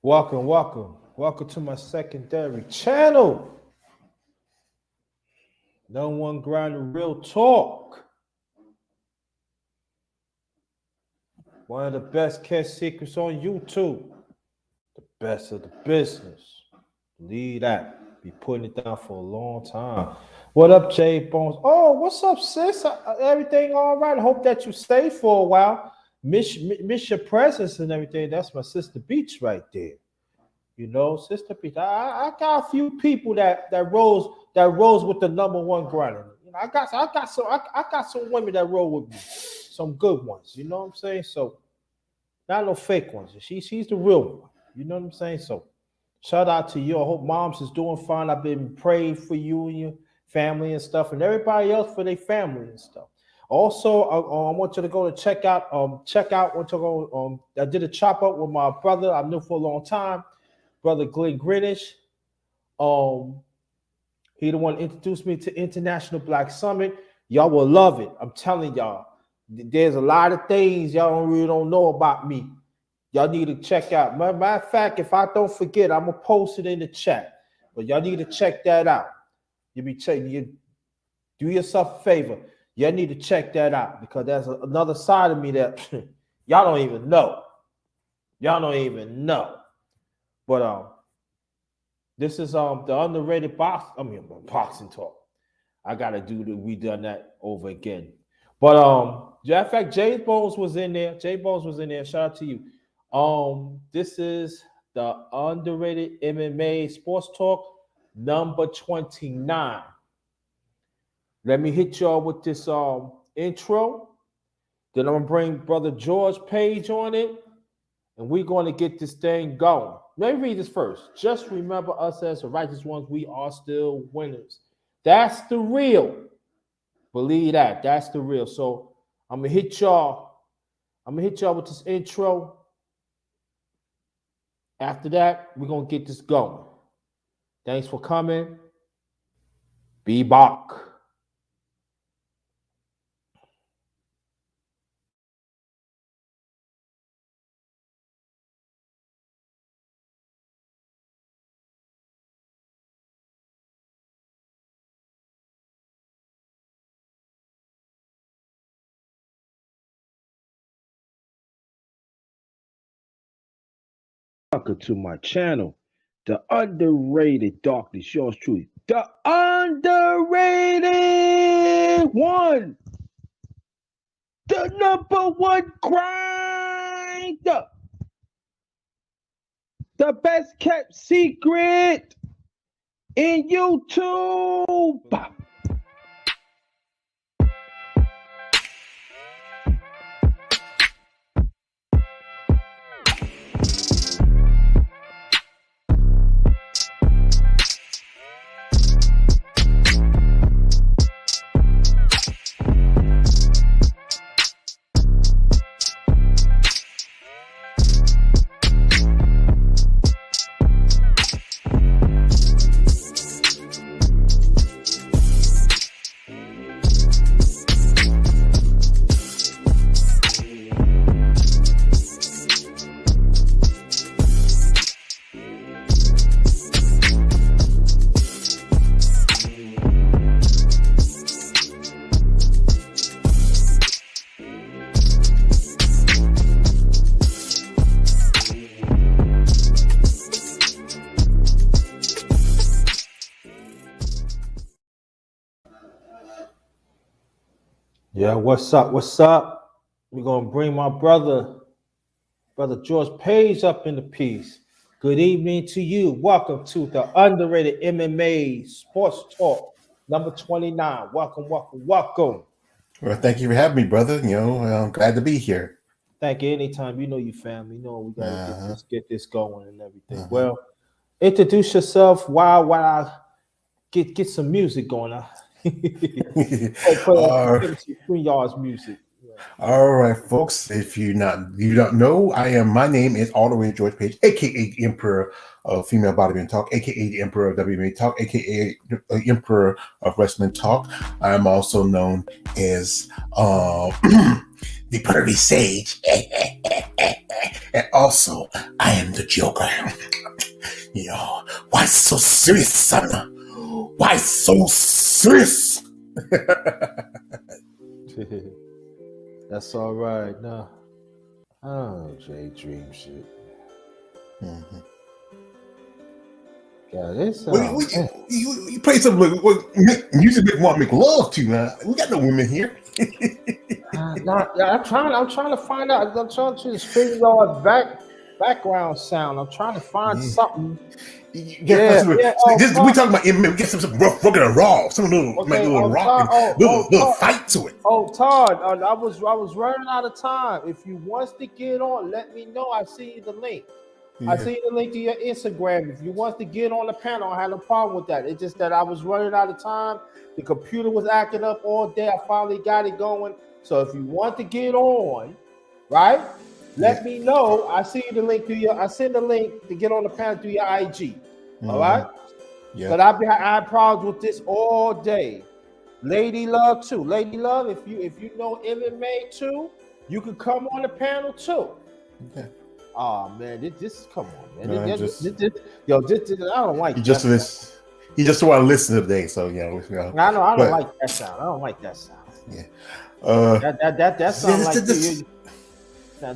Welcome to my secondary channel. No one grind real talk. One of the best kept secrets on YouTube. The best of the business. Believe that. Be putting it down for a long time. What up, Jay Bones? Oh, what's up, sis? Everything all right? I hope that you stay for a while. Miss your presence and everything. That's my sister Beach right there. You know, Sister Beach. I got a few people that rolls with the number one grinder. You know, I got some women that roll with me, some good ones. You know what I'm saying? So not no fake ones. She's the real one. You know what I'm saying? So shout out to you. I hope moms is doing fine. I've been praying for you and your family and stuff, and everybody else for their family and stuff. Also, I want you to go to check out. Want to go. I did a chop up with my brother I knew for a long time, brother Grinda. Um, he the one introduced me to International Black Summit. Y'all will love it. I'm telling y'all. There's a lot of things y'all really don't know about me. Y'all need to check out. Matter of fact, if I don't forget, I'm gonna post it in the chat. But y'all need to check that out. You be checking. You do yourself a favor. Y'all need to check that out because there's another side of me that y'all don't even know. Y'all don't even know. But this is the underrated boxing talk. I gotta we done that over again. But in fact, Jay Bones was in there. Shout out to you. This is the Underrated MMA Sports Talk number 29. Let me hit y'all with this intro. Then I'm gonna bring Brother George Page on it, and we're gonna get this thing going. Let me read this first. Just remember us as the righteous ones, we are still winners. That's the real. Believe that. That's the real. So I'm gonna hit y'all with this intro. After that, we're gonna get this going. Thanks for coming. Be back. Welcome to my channel, the underrated darkness, yours truly, the underrated one, the number one grinder, the best kept secret in YouTube. Yeah, what's up? We're gonna bring my brother George Page up in the piece. Good evening to you. Welcome to the Underrated MMA Sports Talk number 29. Welcome. Well, thank you for having me, brother. I'm glad to be here. Thank you. Anytime. You know your family. You know we gotta get this going and everything. Well, introduce yourself while I get some music going. Between y'all's music. All right, folks. If you don't know, my name is all the way George Page, aka the Emperor of Female Bodybuilding Talk, aka the Emperor of WMA Talk, aka the Emperor of Wrestling Talk. I'm also known as the Pervy Sage. And also, I am the Joker. Why so serious, son? Why so serious? That's all right. No. Oh, J Dream shit. Mm-hmm. Yeah, this. You play some music we want to make love to, man. We got no women here. I'm trying to find out. I'm trying to figure out background sound. I'm trying to find something. We talking about MMA. We get some rough, rugged, and raw. Some little rock, little fight to it. Oh, Todd, I was running out of time. If you want to get on, let me know. I see the link. Yeah. I see the link to your Instagram. If you want to get on the panel, I had no problem with that. It's just that I was running out of time. The computer was acting up all day. I finally got it going. So if you want to get on, right? Let me know. I see the link to I send the link to get on the panel through your IG. All right? Yeah. But I had problems with this all day. Lady Love too. Lady Love, if you know MMA too, you can come on the panel too. Okay. Oh man, this come on, man. I don't like you just this. You just want to listen today, so I don't like that sound. I don't like that sound. Yeah. That sounds like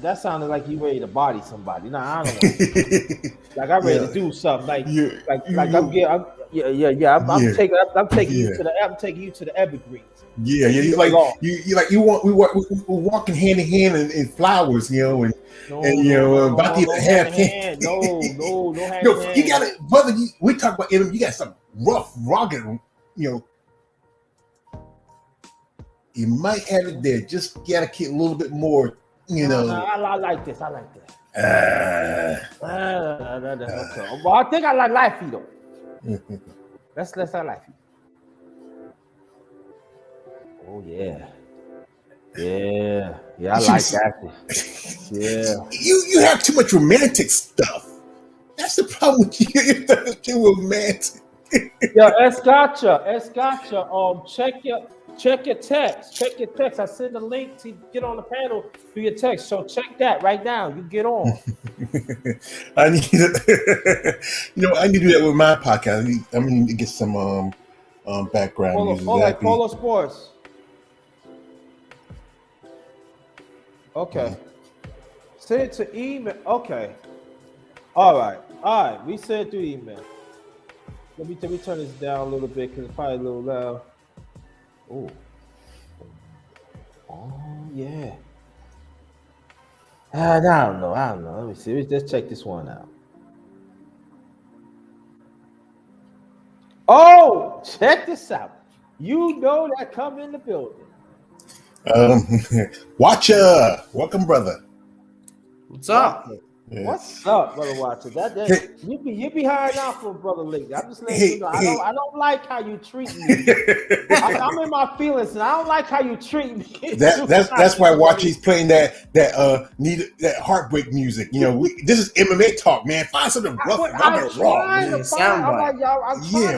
that sounded like you ready to body somebody. No, I don't want like I'm ready to do something. I'm taking you to the evergreens. Yeah, you walking hand in hand in flowers, and about to have hand. No hand. No, you got it, brother. We talk about you got some rough, rugged, You might have it there. Just gotta keep a little bit more. I like this. Okay. Well, I think I like Lifey though. Let's have Lifey. Oh yeah. I like that. Yeah. You have too much romantic stuff. That's the problem with you. You're too romantic. Yo, Escacha. Check your text. I send a link to get on the panel through your text. So check that right now. You get on. I need to, I need to do that with my podcast. I need to get some background music. Polo Sports. Okay. Send it to email. Okay. All right. We send it through email. Let me turn this down a little bit because it's probably a little loud. Oh yeah. I don't know. Let me see. Let's check this one out. Oh, check this out. You know that come in the building. Watcher, welcome, brother. What's up? Yeah. What's up, brother Watcher? You be hiding out for brother Lee. I'm just letting you know. I don't like how you treat me. I'm in my feelings, and I don't like how you treat me. That's why Watcher's playing that heartbreak music. This is MMA talk, man. Find something rough, raw.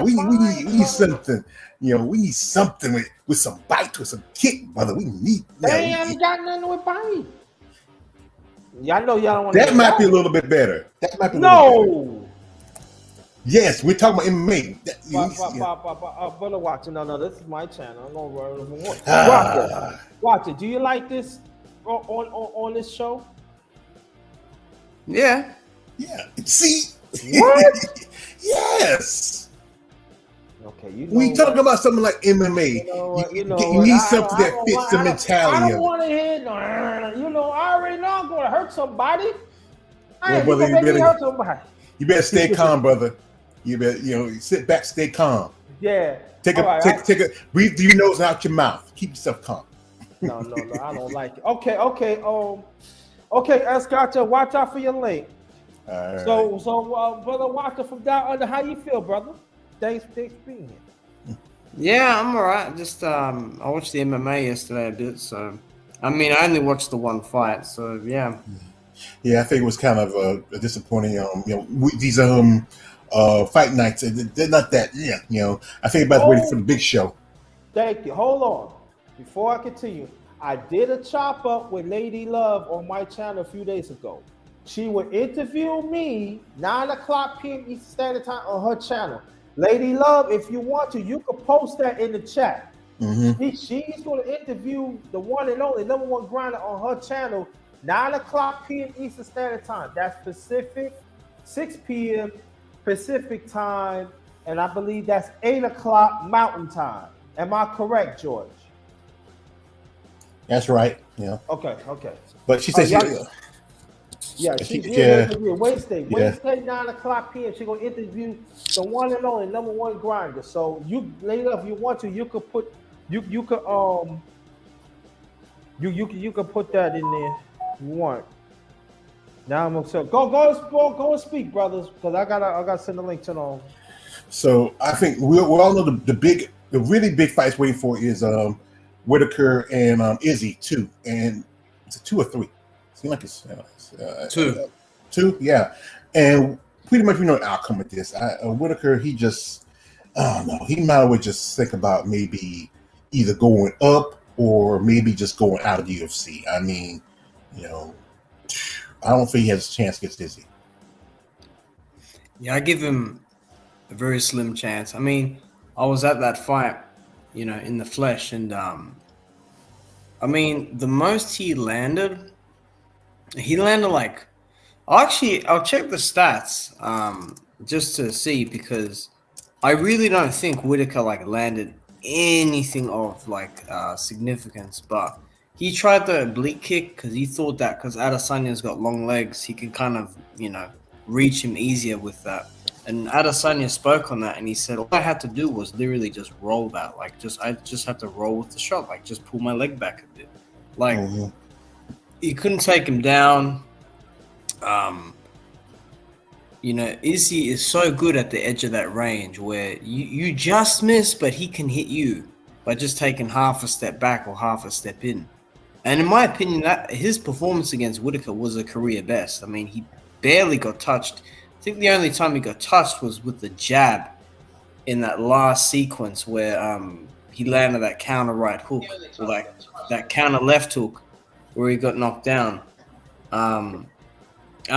We need something. We need something with some bite, with some kick, brother. We need. They ain't got nothing with bite. Yeah, I know y'all don't want. That might be a little bit better. No. Yes, we're talking about MMA. Brother Watcher, no, this is my channel. I'm gonna run. Watcher, do you like this on this show? Yeah. See. What? Yes. Okay, we talking about something like MMA. You need something that fits the mentality. I don't want to hear no. I already know I'm going to hurt somebody. Brother, you better stay calm, brother. You better, sit back, stay calm. Yeah. Take a breathe through your nose and out your mouth. Keep yourself calm. No, I don't like it. Okay. Escacha, watch out for your link. All right. So, brother Watcher from down under, how you feel, brother? Thanks for being here. Yeah, I'm all right. Just I watched the MMA yesterday a bit, so I only watched the one fight, so yeah. Yeah, I think it was kind of a disappointing. These fight nights, they're not that. Yeah, I think about waiting for the big show. Thank you. Hold on, before I continue, I did a chop up with Lady Love on my channel a few days ago. she would interview me 9 o'clock p.m. Eastern Standard Time on her channel. Lady Love, if you want to, you can post that in the chat. She's going to interview the one and only number one grinder on her channel, 9 o'clock p.m. Eastern Standard Time. That's Pacific, 6 p.m. Pacific time, and I believe that's 8 o'clock Mountain Time. Am I correct, George? That's right. Yeah. Okay. But she said she's Wednesday, 9 o'clock p.m. She's gonna interview the one and only number one grinder. So you later, if you want to, you could put you could put that in there if you want. Now I'm upset. Go and speak, brothers, because I gotta send the link to them. So I think we all know the really big fights waiting for is Whitaker and Izzy 2, and it's a 2 or 3. Seems like it's 2. 2, yeah. And pretty much we know the outcome of this. Whitaker, he just, I don't know. He might as well just think about maybe either going up or maybe just going out of the UFC. I mean, I don't think he has a chance against Izzy. Yeah, I give him a very slim chance. I mean, I was at that fight, in the flesh, and I mean, the most he landed like, I'll check the stats just to see, because I really don't think Whitaker landed anything of significance, but he tried the oblique kick because he thought that because Adesanya's got long legs, he can kind of, reach him easier with that. And Adesanya spoke on that, and he said, all I had to do was literally just roll that. I just had to roll with the shot, just pull my leg back a bit. You couldn't take him down. Izzy is so good at the edge of that range where you just miss, but he can hit you by just taking half a step back or half a step in. And in my opinion, that his performance against Whitaker was a career best. I mean, he barely got touched. I think the only time he got touched was with the jab in that last sequence where he landed that counter right hook, or that counter left hook where he got knocked down. I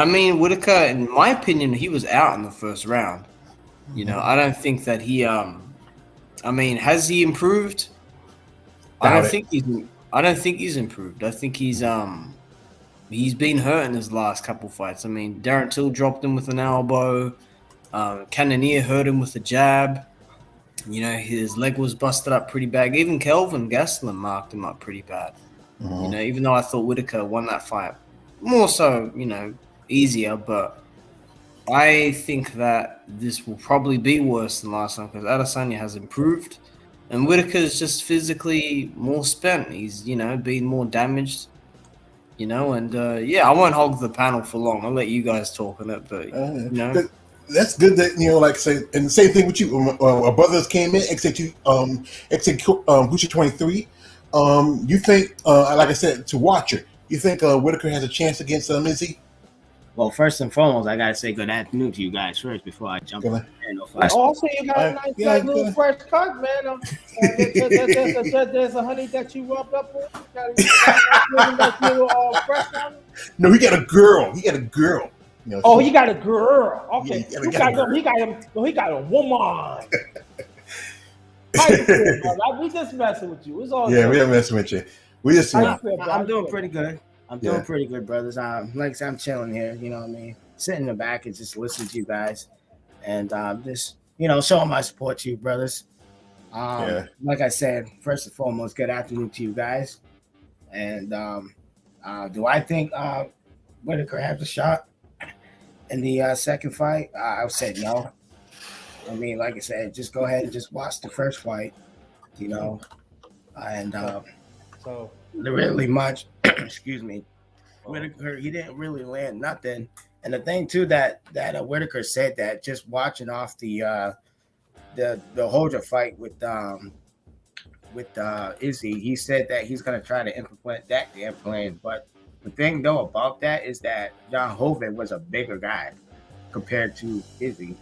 mean, Whitaker, in my opinion, he was out in the first round. I don't think that he I mean, has he improved? I don't think he's improved. I think he's been hurt in his last couple fights. I mean, Darren Till dropped him with an elbow. Cannonier hurt him with a jab. His leg was busted up pretty bad. Even Kelvin Gastelum marked him up pretty bad. Even though I thought Whitaker won that fight. More so, easier. But I think that this will probably be worse than last time because Adesanya has improved. And Whitaker is just physically more spent. He's, been more damaged. And I won't hog the panel for long. I'll let you guys talk on it, but that's good that say, and the same thing with you. Our brothers came in, except Gucci 23. You think, like I said, to watch it, you think Whitaker has a chance against Izzy? Well, first and foremost, I gotta say good afternoon to you guys first before I jump in. Also, you got a nice little fresh cut, man. There's a honey that you rubbed up on. No, he got a girl. He got a girl. Oh, he got a girl. Okay, Yeah, he got a woman. We just messing with you. It's all we are messing with you. We just. I'm doing pretty good. I'm doing pretty good, brothers. Like I said, I'm chilling here. You know what I mean? Sitting in the back and just listening to you guys, and just showing my support to you, brothers. Like I said, first and foremost, good afternoon to you guys. And do I think Whitaker has a shot in the second fight? I said no. I mean, like I said, just go ahead and just watch the first fight. And so really much. Excuse me. Whitaker, he didn't really land nothing. And the thing too that Whitaker said that just watching off the Holder fight with Izzy, he said that he's gonna try to implement that game plan. But the thing though about that is that John Hovet was a bigger guy compared to Izzy.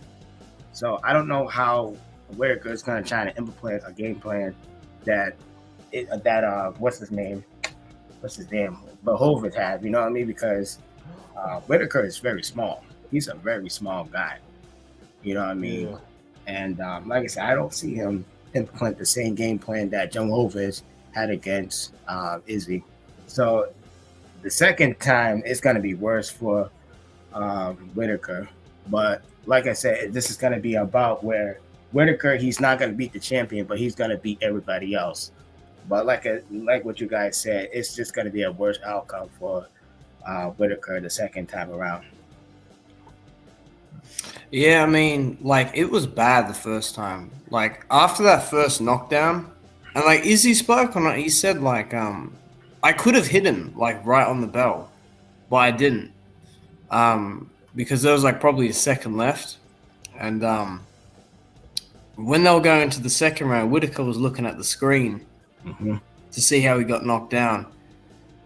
So I don't know how Whitaker is gonna try to implement a game plan that what's his name? But Hovet had, you know what I mean? Because Whitaker is very small. He's a very small guy. You know what I mean? Yeah. And like I said, I don't see him implement the same game plan that John Hovis had against Izzy. So the second time, it's going to be worse for Whitaker. But like I said, this is going to be about where Whitaker, he's not going to beat the champion, but he's going to beat everybody else. But like what you guys said, it's just going to be a worse outcome for Whitaker the second time around. Yeah, I mean, like, it was bad the first time. Like, after that first knockdown, and like Izzy spoke on it, he said like, I could have hit him like right on the bell, but I didn't. Because there was like probably a second left. And when they were going into the second round, Whitaker was looking at the screen to see how he got knocked down.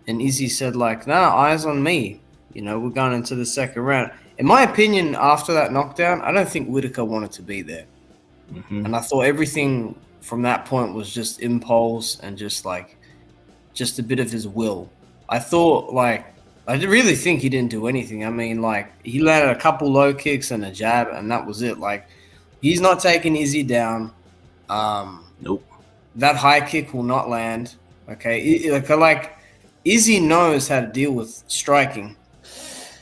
And Izzy said like, nah, eyes on me. You know, we're going into the second round. In my opinion, after that knockdown, I don't think Whitaker wanted to be there. And I thought everything from that point was just impulse and just a bit of his will. I thought like, I really think he didn't do anything. I mean, like, he landed a couple low kicks and a jab, and that was it. Like, he's not taking Izzy down. Nope. That high kick will not land. Okay, like Izzy knows how to deal with striking,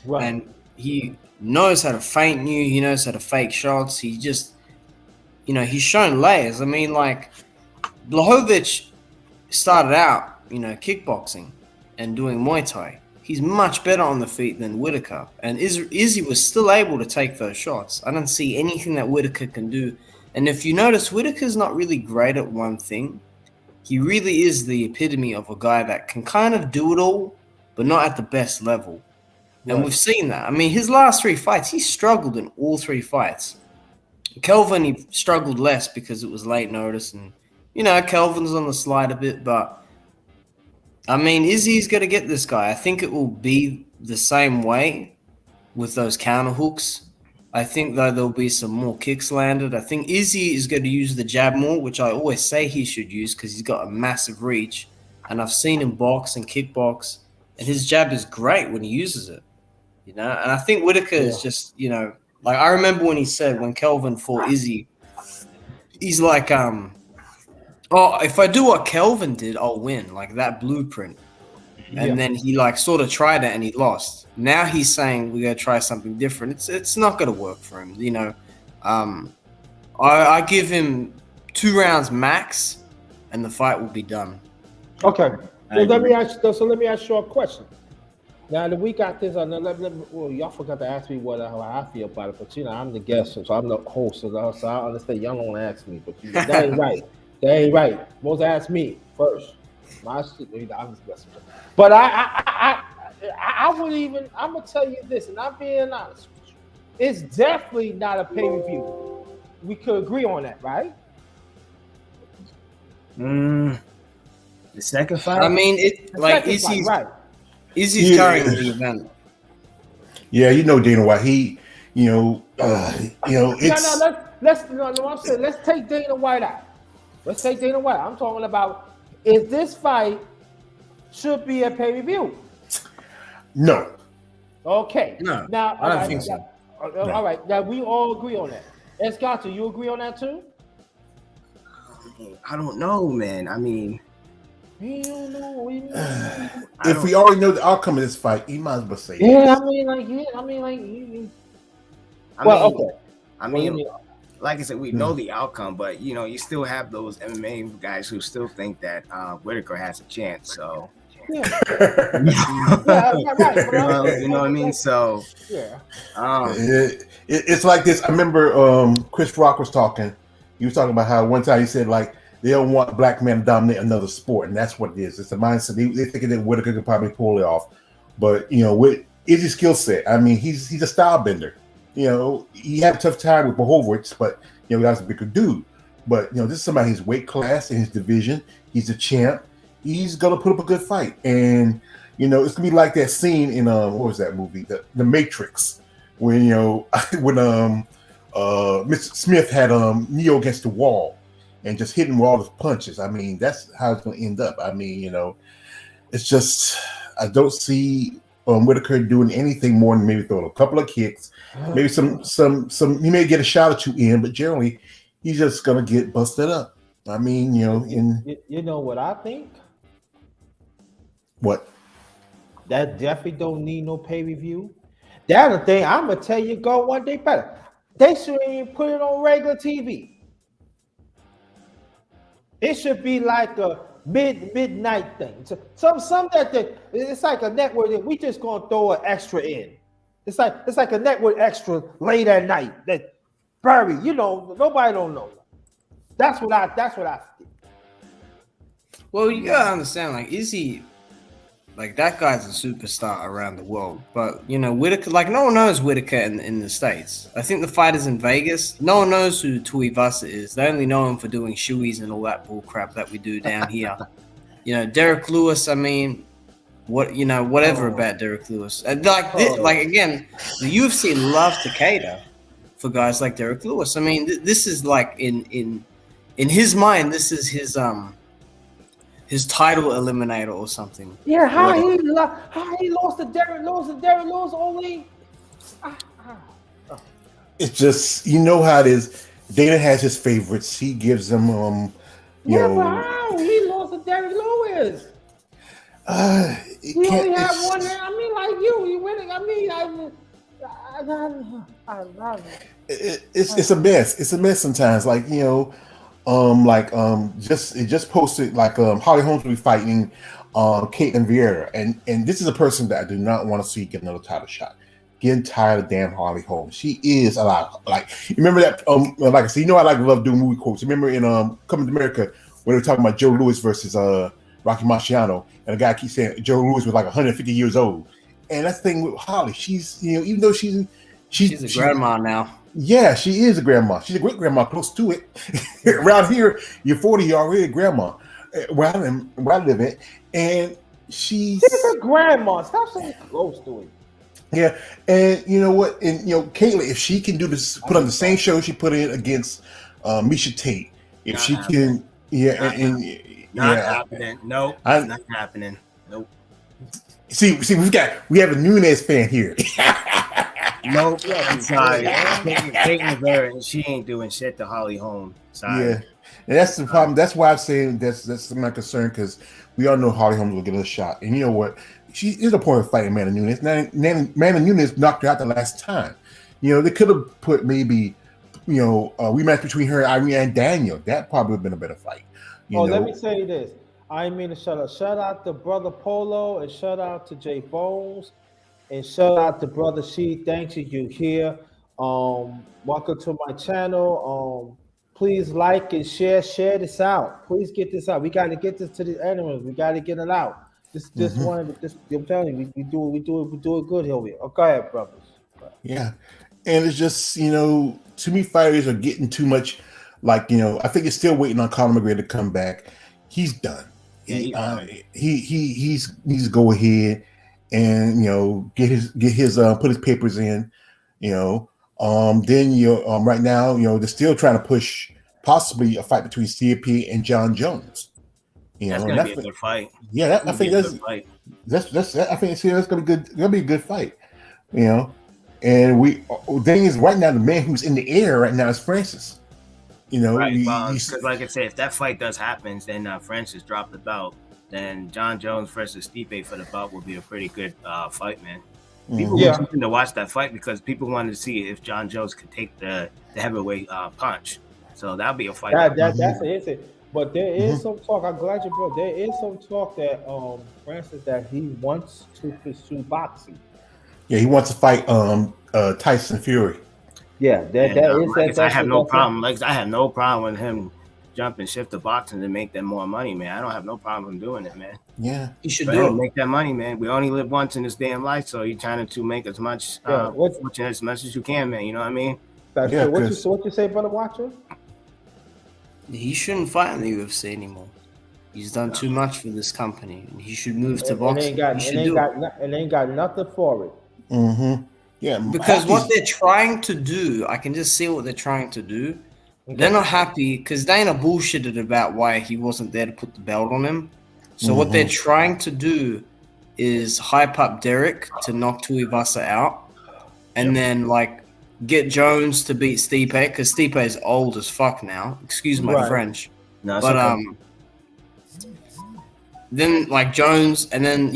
Right. and he knows how to feint you. He knows how to fake shots. He just, he's shown layers. I mean, like, Blachowicz started out, kickboxing and doing Muay Thai. He's much better on the feet than Whitaker. And Izzy was still able to take those shots. I don't see anything that Whitaker can do. And if you notice, Whitaker's not really great at one thing. He really is the epitome of a guy that can kind of do it all, but not at the best level. Right. And we've seen that. I mean, his last 3 fights, he struggled in all 3 fights. Kelvin, he struggled less because it was late notice. And, Kelvin's on the slide a bit, but I mean, Izzy's going to get this guy. I think it will be the same way with those counter hooks. I think, though, there'll be some more kicks landed. I think Izzy is going to use the jab more, which I always say he should use because he's got a massive reach. And I've seen him box and kickbox, and his jab is great when he uses it. And I think Whitaker is just, like, I remember when he said when Kelvin fought Izzy, he's like, if I do what Kelvin did, I'll win, like that blueprint. And then he like sort of tried it and he lost. Now he's saying we got to try something different. It's not going to work for him, I give him 2 rounds max, and the fight will be done. Okay. So let me ask you a question. Now that we got this, well, y'all forgot to ask me how I feel about it, but I'm the guest, so I'm the host, so I understand y'all don't ask me, but that ain't right. That ain't right. Supposed to ask me first. My shit, I'm just messing with you. But I would even. I'm gonna tell you this, and I'm being honest with you. It's definitely not a pay-per-view. We could agree on that, right? The second fight. I mean, Izzy's right. Izzy's carrying the event. Yeah, Dana White. He, it's Let's take Dana White out. Let's take Dana White. I'm talking about, is this fight should be a pay-per-view? No. Okay. No, Now, I don't think so. All right. Now we all agree on that. Esgato, you agree on that too? I don't know, man. I mean, We don't know. If we already know the outcome of this fight, you might as well say Yeah, I mean, like I said, we know the outcome, but you still have those MMA guys who still think that Whitaker has a chance. So, yeah. you know what I mean? So, it's like this. I remember Chris Rock was talking. He was talking about how one time he said like they don't want black men to dominate another sport, and that's what it is. It's a mindset. They thinking that Whitaker could probably pull it off, but with Izzy's skill set, I mean, he's a style bender. He had a tough time with Blachowicz, but that's a bigger dude. But this is somebody his weight class in his division. He's a champ. He's gonna put up a good fight, and it's gonna be like that scene in what was that movie, the Matrix, when Mr. Smith had Neo against the wall and just hitting with all his punches. I mean, that's how it's gonna end up. I mean, it's just I don't see Whitaker doing anything more than maybe throwing a couple of kicks, maybe some. He may get a shot or two in, but generally he's just gonna get busted up. I mean, you know what I think? What? That definitely don't need no pay review. That's the thing. I'm gonna tell you, go one day better. They shouldn't even put it on regular TV. It should be like a midnight thing. So, some that it's like a network that we just gonna throw an extra in. It's like a network extra late at night that Barry, nobody don't know. That's what I think. Well, you gotta understand, like, is he like that guy's a superstar around the world? But Whitaker, like, no one knows Whitaker in the States. I think the fighters in Vegas, no one knows who Tuivasa is. They only know him for doing shoeies and all that bull crap that we do down here. Derek Lewis, I mean, whatever about Derek Lewis. Like again, the UFC loves to cater for guys like Derek Lewis. I mean, this is like in his mind, this is his title eliminator or something. Yeah, how he lost to Derek Lewis and Derek Lewis only. It's just how it is. Dana has his favorites. He gives them but how he lost to Derek Lewis? He only had one. I mean, like you winning. I mean, it's a mess. It's a mess sometimes. Like just posted like Holly Holmes will be fighting Caitlin Vieira, and this is a person that I do not want to see get another title shot. Getting tired of damn Holly Holmes. She is a lot. Like, you remember that? Like I said, I love doing movie quotes. Remember in Coming to America when they were talking about Joe Louis versus Rocky Marciano, and the guy keeps saying Joe Louis was like 150 years old, and that's the thing with Holly. She's even though she's a grandma now. Yeah, she is a grandma. She's a great grandma, close to it. Around here, you're 40, you're already a grandma. Where I live at, and she's a grandma. Stop saying close to it. Yeah, and you know what? And Caitlin, if she can do this, put on the same show she put in against Misha Tate, if not she happening. Can, not happening. No, not happening. Nope. See, we have a Nunes fan here. Nope. I'm sorry. Caitlin Rivera, and she ain't doing shit to Holly Holmes. Sorry. Yeah, and that's the problem. That's why I'm saying that's my concern, because we all know Holly Holmes will get a shot, and you know what? She is a point of fighting Amanda Nunes. Amanda Nunes knocked her out the last time. They could have put maybe, a rematch between her, Irene, and Daniel. That probably would have been a better fight. Let me say this. I mean to shout out to Brother Polo, and shout out to Jay Bones, and shout out to Brother She. Thanks you here. Welcome to my channel. Please like and share this out. Please get this out. We got to get this to the animals. We got to get it out. This one, I'm telling you, we do it good here. Go ahead, brothers. Yeah, and it's just to me, fighters are getting too much. Like I think it's still waiting on Conor McGregor to come back. He's done. He needs to go ahead and get his put his papers in. Then right now they're still trying to push possibly a fight between CP and John Jones. That's gonna be a good fight. Yeah, I think that's gonna be good. That'll be a good fight. And the thing is, right now the man who's in the air right now is Francis. Right, because like I said, if that fight does happen, then Francis dropped the belt. Then John Jones versus Stipe for the belt will be a pretty good fight, man. People were looking to watch that fight because people wanted to see if John Jones could take the heavyweight punch. So that'll be a fight. That's it. But there is some talk. I'm glad you brought. There is some talk that Francis that he wants to pursue boxing. Yeah, he wants to fight Tyson Fury. Yeah, I have no problem. I have no problem with him jumping shift to boxing to make them more money, man. I don't have no problem with him doing it, man. Yeah, he should do it. Make that money, man. We only live once in this damn life, so you're trying to make as much fortune as much as you can, man. You know what I mean? That's true. What you say, brother Watcher? He shouldn't fight in the UFC anymore. He's done too much for this company. He should move to boxing. And ain't got nothing for it. Mm-hmm. Yeah, because what they're trying to do, I can just see what they're trying to do. Okay. They're not happy because Dana bullshitted about why he wasn't there to put the belt on him. So what they're trying to do is hype up Derek to knock Tuivasa out, and then like get Jones to beat Stipe because Stipe is old as fuck now. Excuse my Right. French, No, it's but okay. then like Jones, and then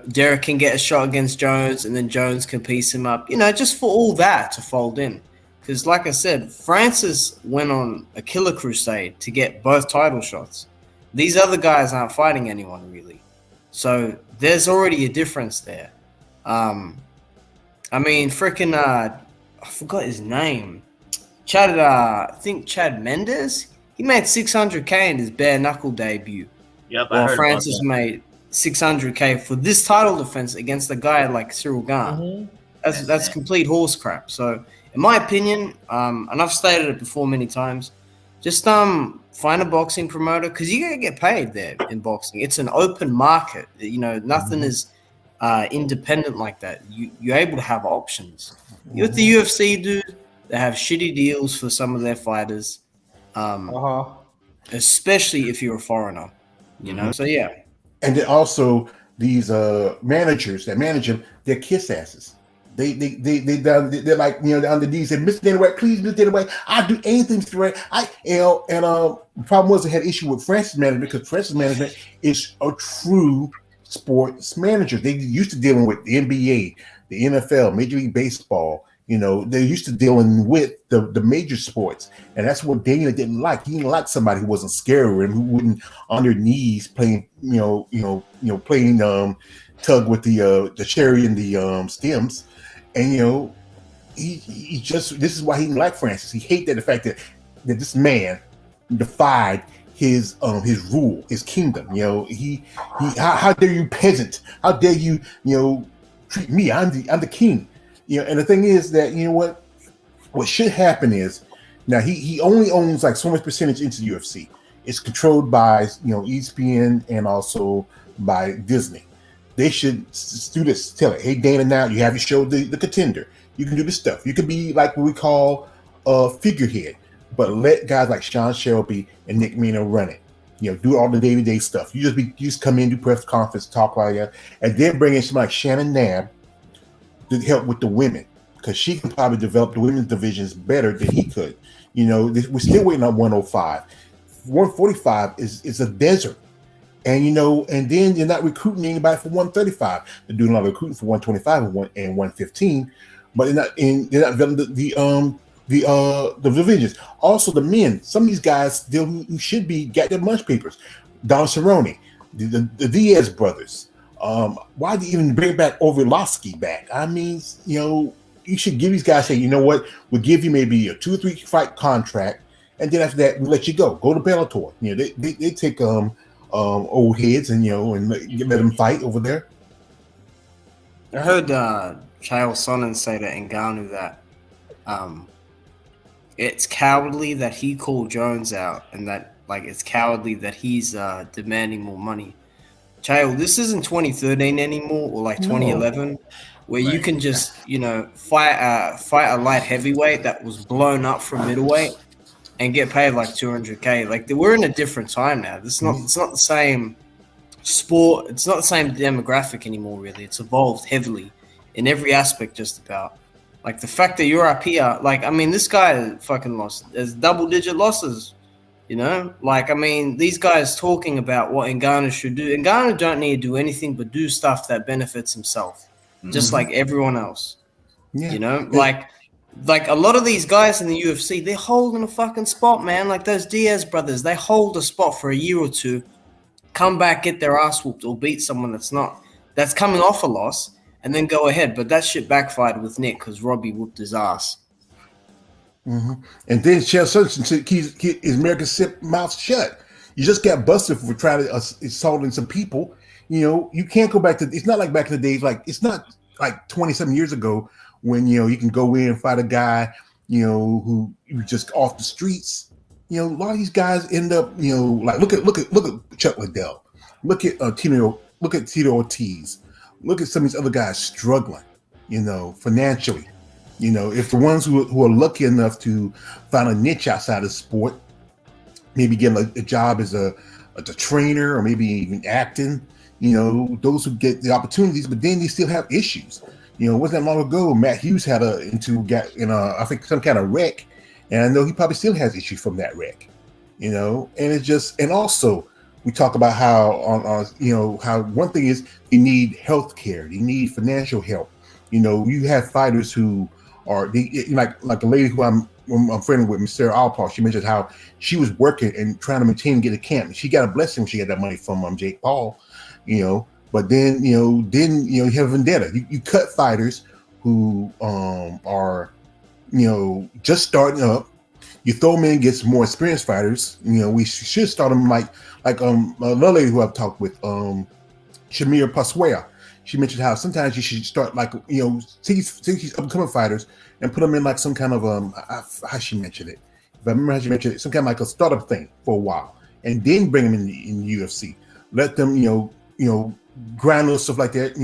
Derek can get a shot against Jones, and then Jones can piece him up. Just for all that to fold in, because like I said, Francis went on a killer crusade to get both title shots. These other guys aren't fighting anyone really, so there's already a difference there. I mean, freaking, I forgot his name. I think Chad Mendes. He made $600K in his bare knuckle debut. Yep, I While heard Francis about made $600K for this title defense against a guy like Cyril Gahn. Mm-hmm. That's complete horse crap. So, in my opinion, and I've stated it before many times, just find a boxing promoter because you gotta get paid there in boxing. It's an open market. Nothing is independent like that. You're able to have options. You're at the UFC, dude. They have shitty deals for some of their fighters, especially if you're a foreigner. So yeah. And then also these managers that manage them, they're kiss asses. They're like they're on the knees and Mr. Dana White, please, Mr. Dana White, I'll do anything, Mr. White. The problem was they had issue with Francis management because Francis management is a true sports manager. They used to dealing with the NBA, the NFL, Major League Baseball. They're used to dealing with the major sports, and that's what Dana didn't like. He didn't like somebody who wasn't scared of him, who wouldn't on their knees playing, playing tug with the cherry and the stems, and he just this is why he didn't like Francis. He hated the fact that this man defied his rule, his kingdom. How dare you, peasant? How dare you treat me? I'm the king. And the thing is that what should happen is now he only owns like so much percentage into the UFC. It's controlled by ESPN and also by Disney. They should do this. Tell it, hey Dana, now you have your show, the Contender. You can do this stuff. You can be like what we call a figurehead, but let guys like Sean Shelby and Nick Mina run it. Do all the day-to-day stuff. You just come in, do press conference, talk like that, and then bring in somebody like Shannon Knabb to help with the women, because she can probably develop the women's divisions better than he could. We're still waiting on 105. 145 is a desert, and and then you're not recruiting anybody for 135. They're doing a lot of recruiting for 125 and 115, but they're not developing the divisions. Also, the men. Some of these guys still who should be got their lunch papers. Don Cerrone, the Diaz brothers. Why do you even bring back Orlovsky back? I mean, you should give these guys, say, you know what, we'll give you maybe a 2 or 3 fight contract, and then after that, we'll let you go to Bellator. They take old heads and and let them fight over there. I heard Chael Sonnen say to Ngannou that it's cowardly that he called Jones out, and that it's cowardly that he's demanding more money. Chael, this isn't 2013 anymore, or 2011, where you can just fight a light heavyweight that was blown up from middleweight and get paid like $200K. We're in a different time now. It's not the same sport. It's not the same demographic anymore. Really, it's evolved heavily in every aspect, just about. The fact that you're up here, this guy fucking lost. There's double-digit losses. These guys talking about what Ngannou should do. Ngannou don't need to do anything but do stuff that benefits himself, just like everyone else. Yeah. A lot of these guys in the UFC, they're holding a fucking spot, man. Like those Diaz brothers, they hold a spot for a year or two, come back, get their ass whooped, or beat someone that's coming off a loss, and then go ahead. But that shit backfired with Nick because Robbie whooped his ass. Mm-hmm. And then Chael Sonnen keeps his American mouth shut. You just got busted for trying to assaulting some people. You can't go back to. It's not like back in the days. It's not like 20-something years ago when you can go in and fight a guy who was just off the streets. A lot of these guys end up look at Chuck Liddell, look at Tito Ortiz, look at some of these other guys struggling, financially. If the ones who are lucky enough to find a niche outside of sport, maybe get a job as a trainer or maybe even acting, those who get the opportunities, but then they still have issues. Wasn't that long ago Matt Hughes had I think some kind of wreck, and I know he probably still has issues from that wreck. And it's just, and also we talk about how how one thing is you need health care, you need financial help. You have fighters who are like a lady who I'm friendly with, Miss Sarah Alpaugh. She mentioned how she was working and trying to maintain and get a camp. She got a blessing when she got that money from Jake Paul, But then you have vendetta. You cut fighters who are just starting up. You throw them in, get some more experienced fighters. We should start them like another lady who I've talked with, Shamir Paswea. She mentioned how sometimes you should start take these upcoming fighters and put them in like some kind of how she mentioned it. If I remember how she mentioned it, some kind of like a startup thing for a while, and then bring them in the UFC. Let them grind little stuff like that.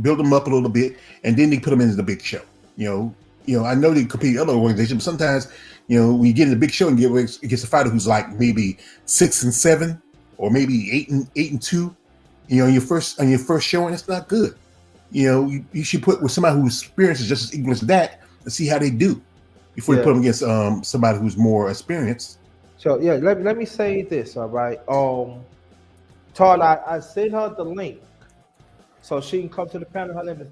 Build them up a little bit, and then they put them into the big show. I know they compete with other organizations, but sometimes when you get in the big show and get against a fighter who's like maybe 6-7 or maybe 8-2. On your first showing, it's not good. You should put with somebody whose experience is just as equal as that and see how they do before you put them against somebody who's more experienced. So let me say this, all right. Todd, I sent her the link so she can come to the panel. Her name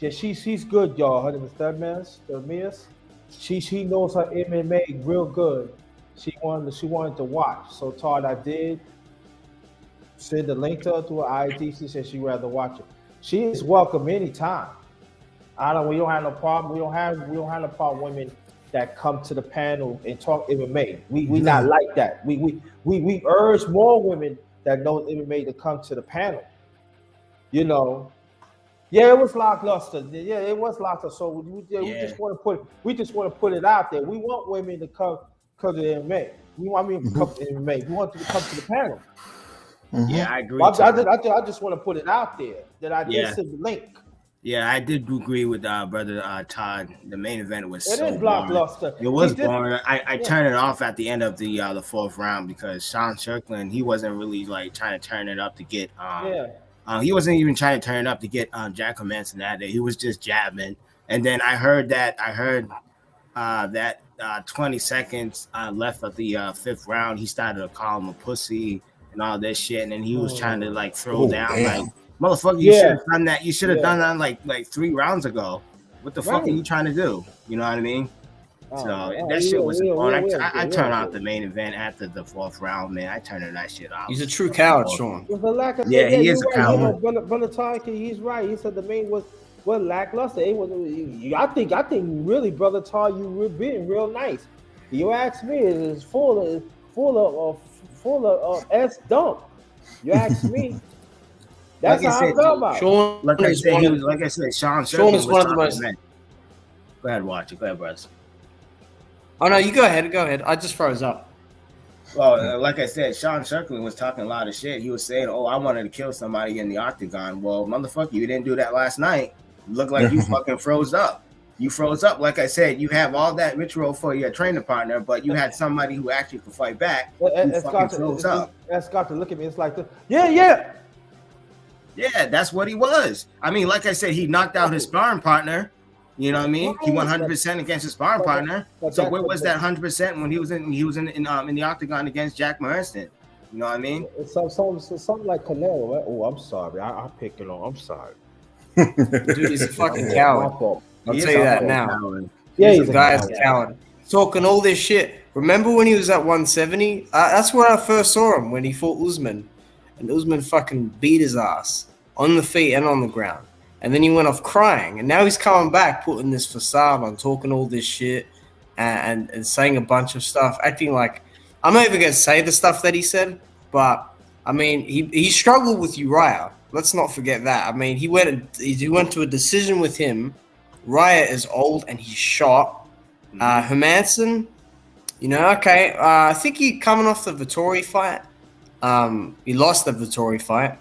is she's good, y'all. Her name is Thermias. She knows her MMA real good. She wanted to watch. So Todd, I did send the link to her through her ID. She said she'd rather watch it. She is welcome anytime. We don't have no problem. We don't have no problem women that come to the panel and talk MMA. We not like that. We urge more women that know MMA to come to the panel. It was lackluster. Yeah, it was lackluster. So we just want to put it out there. We want women to come to the MMA. Come to MMA. We want them to come to the panel. Mm-hmm. Yeah, I agree. Well, I just want to put it out there that I did send the link. Yeah, I did agree with brother Todd. The main event was so blockbuster. It was boring. I turned it off at the end of the fourth round because Sean Strickland, he wasn't really like trying to turn it up to get he wasn't even trying to turn it up to get Jack Hermansson that day. He was just jabbing. And then I heard that 20 seconds left of the fifth round, he started to call him a pussy and all this shit, and then he was trying to like throw down like, motherfucker, you should have done that. You should have done that like 3 rounds ago. What the fuck are you trying to do? You know what I mean? That shit was important. I turned off the main event after the fourth round, man. I turned that shit off. He's a true coward, Sean. He is a coward. Brother Tarkin, he's right. He said the main was lackluster. It was. I think really, Brother Tar, you were being real nice. You asked me, it's full of S dump. You asked me. That's how I felt about Sean. Like I said, Sean was one of the most. Go ahead, watch it. Go ahead, Bryce. Oh no, you go ahead. Go ahead. I just froze up. Well, like I said, Sean Strickland was talking a lot of shit. He was saying, "Oh, I wanted to kill somebody in the octagon." Well, motherfucker, you didn't do that last night. You look like you fucking froze up. You froze up. Like I said, you have all that ritual for your training partner, but you had somebody who actually could fight back. That's got to look at me. It's like, yeah, that's what he was. I mean, like I said, he knocked out his sparring partner. You know what I mean? He won 100% against his sparring partner. So where was that 100% when he was in the octagon against Jack Morrison? You know what I mean? It's something like Canelo. Right? Oh, I'm sorry. I picked it on. I'm sorry. Dude, he's a fucking coward. I'll tell you that now. Yeah, he's a guy's a coward. Talking all this shit. Remember when he was at 170? That's where I first saw him, when he fought Usman. And Usman fucking beat his ass on the feet and on the ground. And then he went off crying. And now he's coming back, putting this facade on, talking all this shit and saying a bunch of stuff, acting like, I'm not even going to say the stuff that he said, but, I mean, he struggled with Uriah. Let's not forget that. I mean, he went to a decision with him. Uriah is old and he's shot. Hermansson, I think he coming off the Vettori fight. He lost the Vettori fight.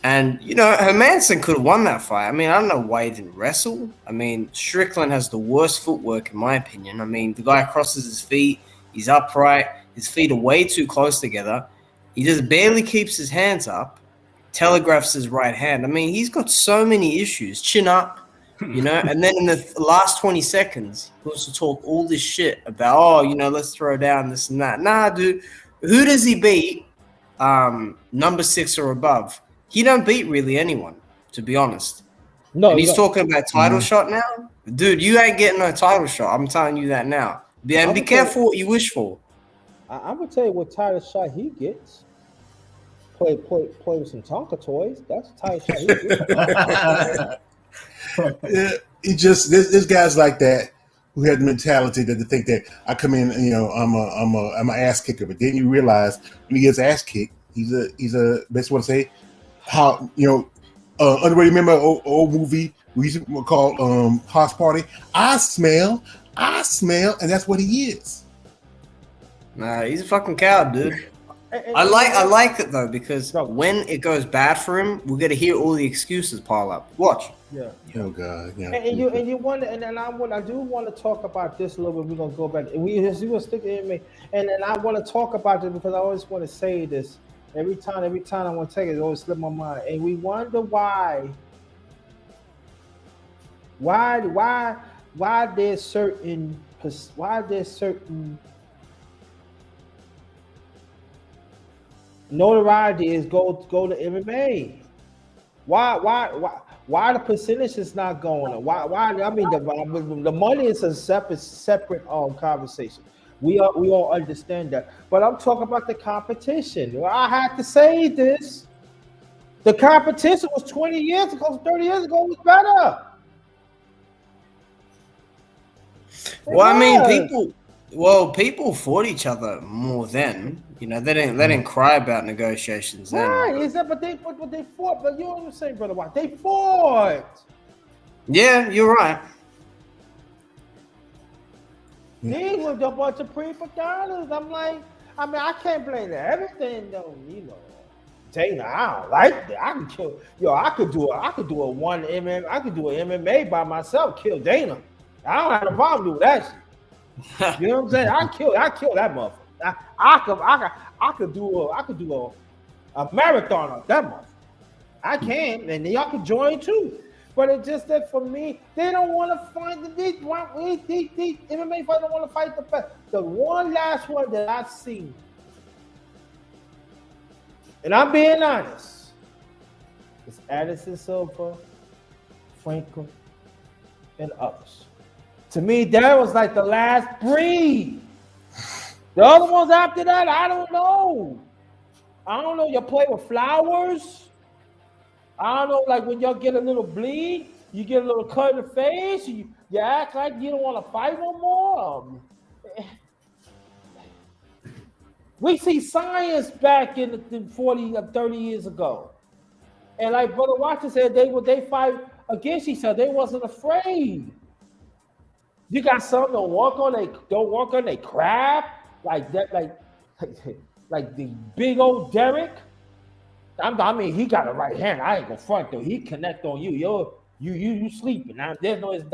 And, Hermansson could have won that fight. I mean, I don't know why he didn't wrestle. I mean, Strickland has the worst footwork, in my opinion. I mean, the guy crosses his feet. He's upright. His feet are way too close together. He just barely keeps his hands up. telegraphs his right hand. I mean, he's got so many issues. Chin up, you know, and then in the last 20 seconds, he wants to talk all this shit about, oh, you know, let's throw down this and that. Nah, dude, who does he beat? Number 6 or above. He don't beat really anyone, to be honest. No, and he's talking about title shot now? Dude, you ain't getting no title shot. I'm telling you that now. And be careful what you wish for. I'm gonna tell you what title shot he gets. Play with some Tonka toys. That's the title shot he gets. Yeah, it just this guy's like that who had the mentality that to think that I come in, you know, I'm an ass kicker, but then you realize when he gets ass kicked, he's a best want to say how, you know, underrated. Remember old movie we used to call House Party? I smell, and that's what he is. Nah, he's a fucking coward, dude. I like it though, because when it goes bad for him, we're gonna hear all the excuses pile up. Watch. Yeah. Oh God. Yeah. And you wonder, and then I do want to talk about this a little bit. We're gonna go back, and we will stick to MMA, and then I want to talk about this because I always want to say this every time I want to take it. It always slip my mind, and we wonder why there's certain notoriety is go to MMA. Why the percentage is not going up? Why? I mean, the money is a separate conversation. We all understand that, but I'm talking about the competition. Well, I had to say this. The competition was 20 years ago, 30 years ago was better. Well, I mean, people fought each other more then. You know, they didn't cry about negotiations then. Right, is that? But they fought. But you know what I'm saying, brother? Why they fought? Yeah, you're right. They were a bunch of pre-pagodas. I'm like, I mean, I can't blame everything though. You know, Dana, I don't like that. I can kill. I could do a one MMA. I could do an MMA by myself. Kill Dana. I don't have a problem with that shit. You know what I'm saying? I kill that motherfucker. I could do a marathon of that motherfucker. I can, and y'all can join too. But it's just that for me, they don't want to fight these MMA fighters don't want to fight the best. The one last one that I've seen, and I'm being honest, is Anderson Silva, Franklin, and others. To me, that was like the last breed. The other ones after that, I don't know. You play with flowers. I don't know, like when y'all get a little bleed, you get a little cut in the face, you act like you don't want to fight no more. We see science back in the 40 or 30 years ago. And like Brother Watson said, they fight against each other. They wasn't afraid. You got some don't work on their craft, like that, like the big old Derek. I mean, he got a right hand. I ain't gonna front though. He connect on you. You sleeping. Now there's no it's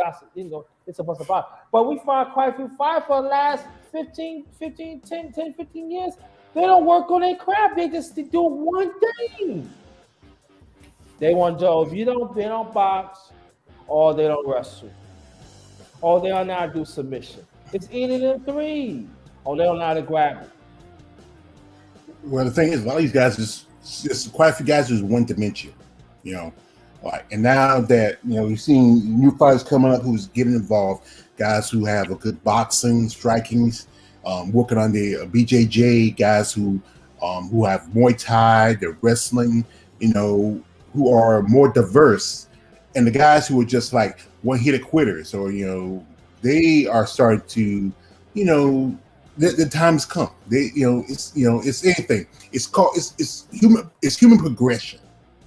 supposed to bother. But we find quite a few fight for the last 10, 15 years. They don't work on their craft. They just do one thing. They want to, if they don't box, or they don't wrestle, or they don't know how to do submission. It's either them three, or they don't know how to grab it. Well, the thing is, a lot of these guys just quite a few guys is one dimension, you know. Like, and now that we've seen new fighters coming up who's getting involved, guys who have a good boxing, strikings, working on the BJJ, guys who have Muay Thai, they're wrestling, who are more diverse, and the guys who are just like one hit quitters, or they are starting to, the time's come. It's anything. It's human progression.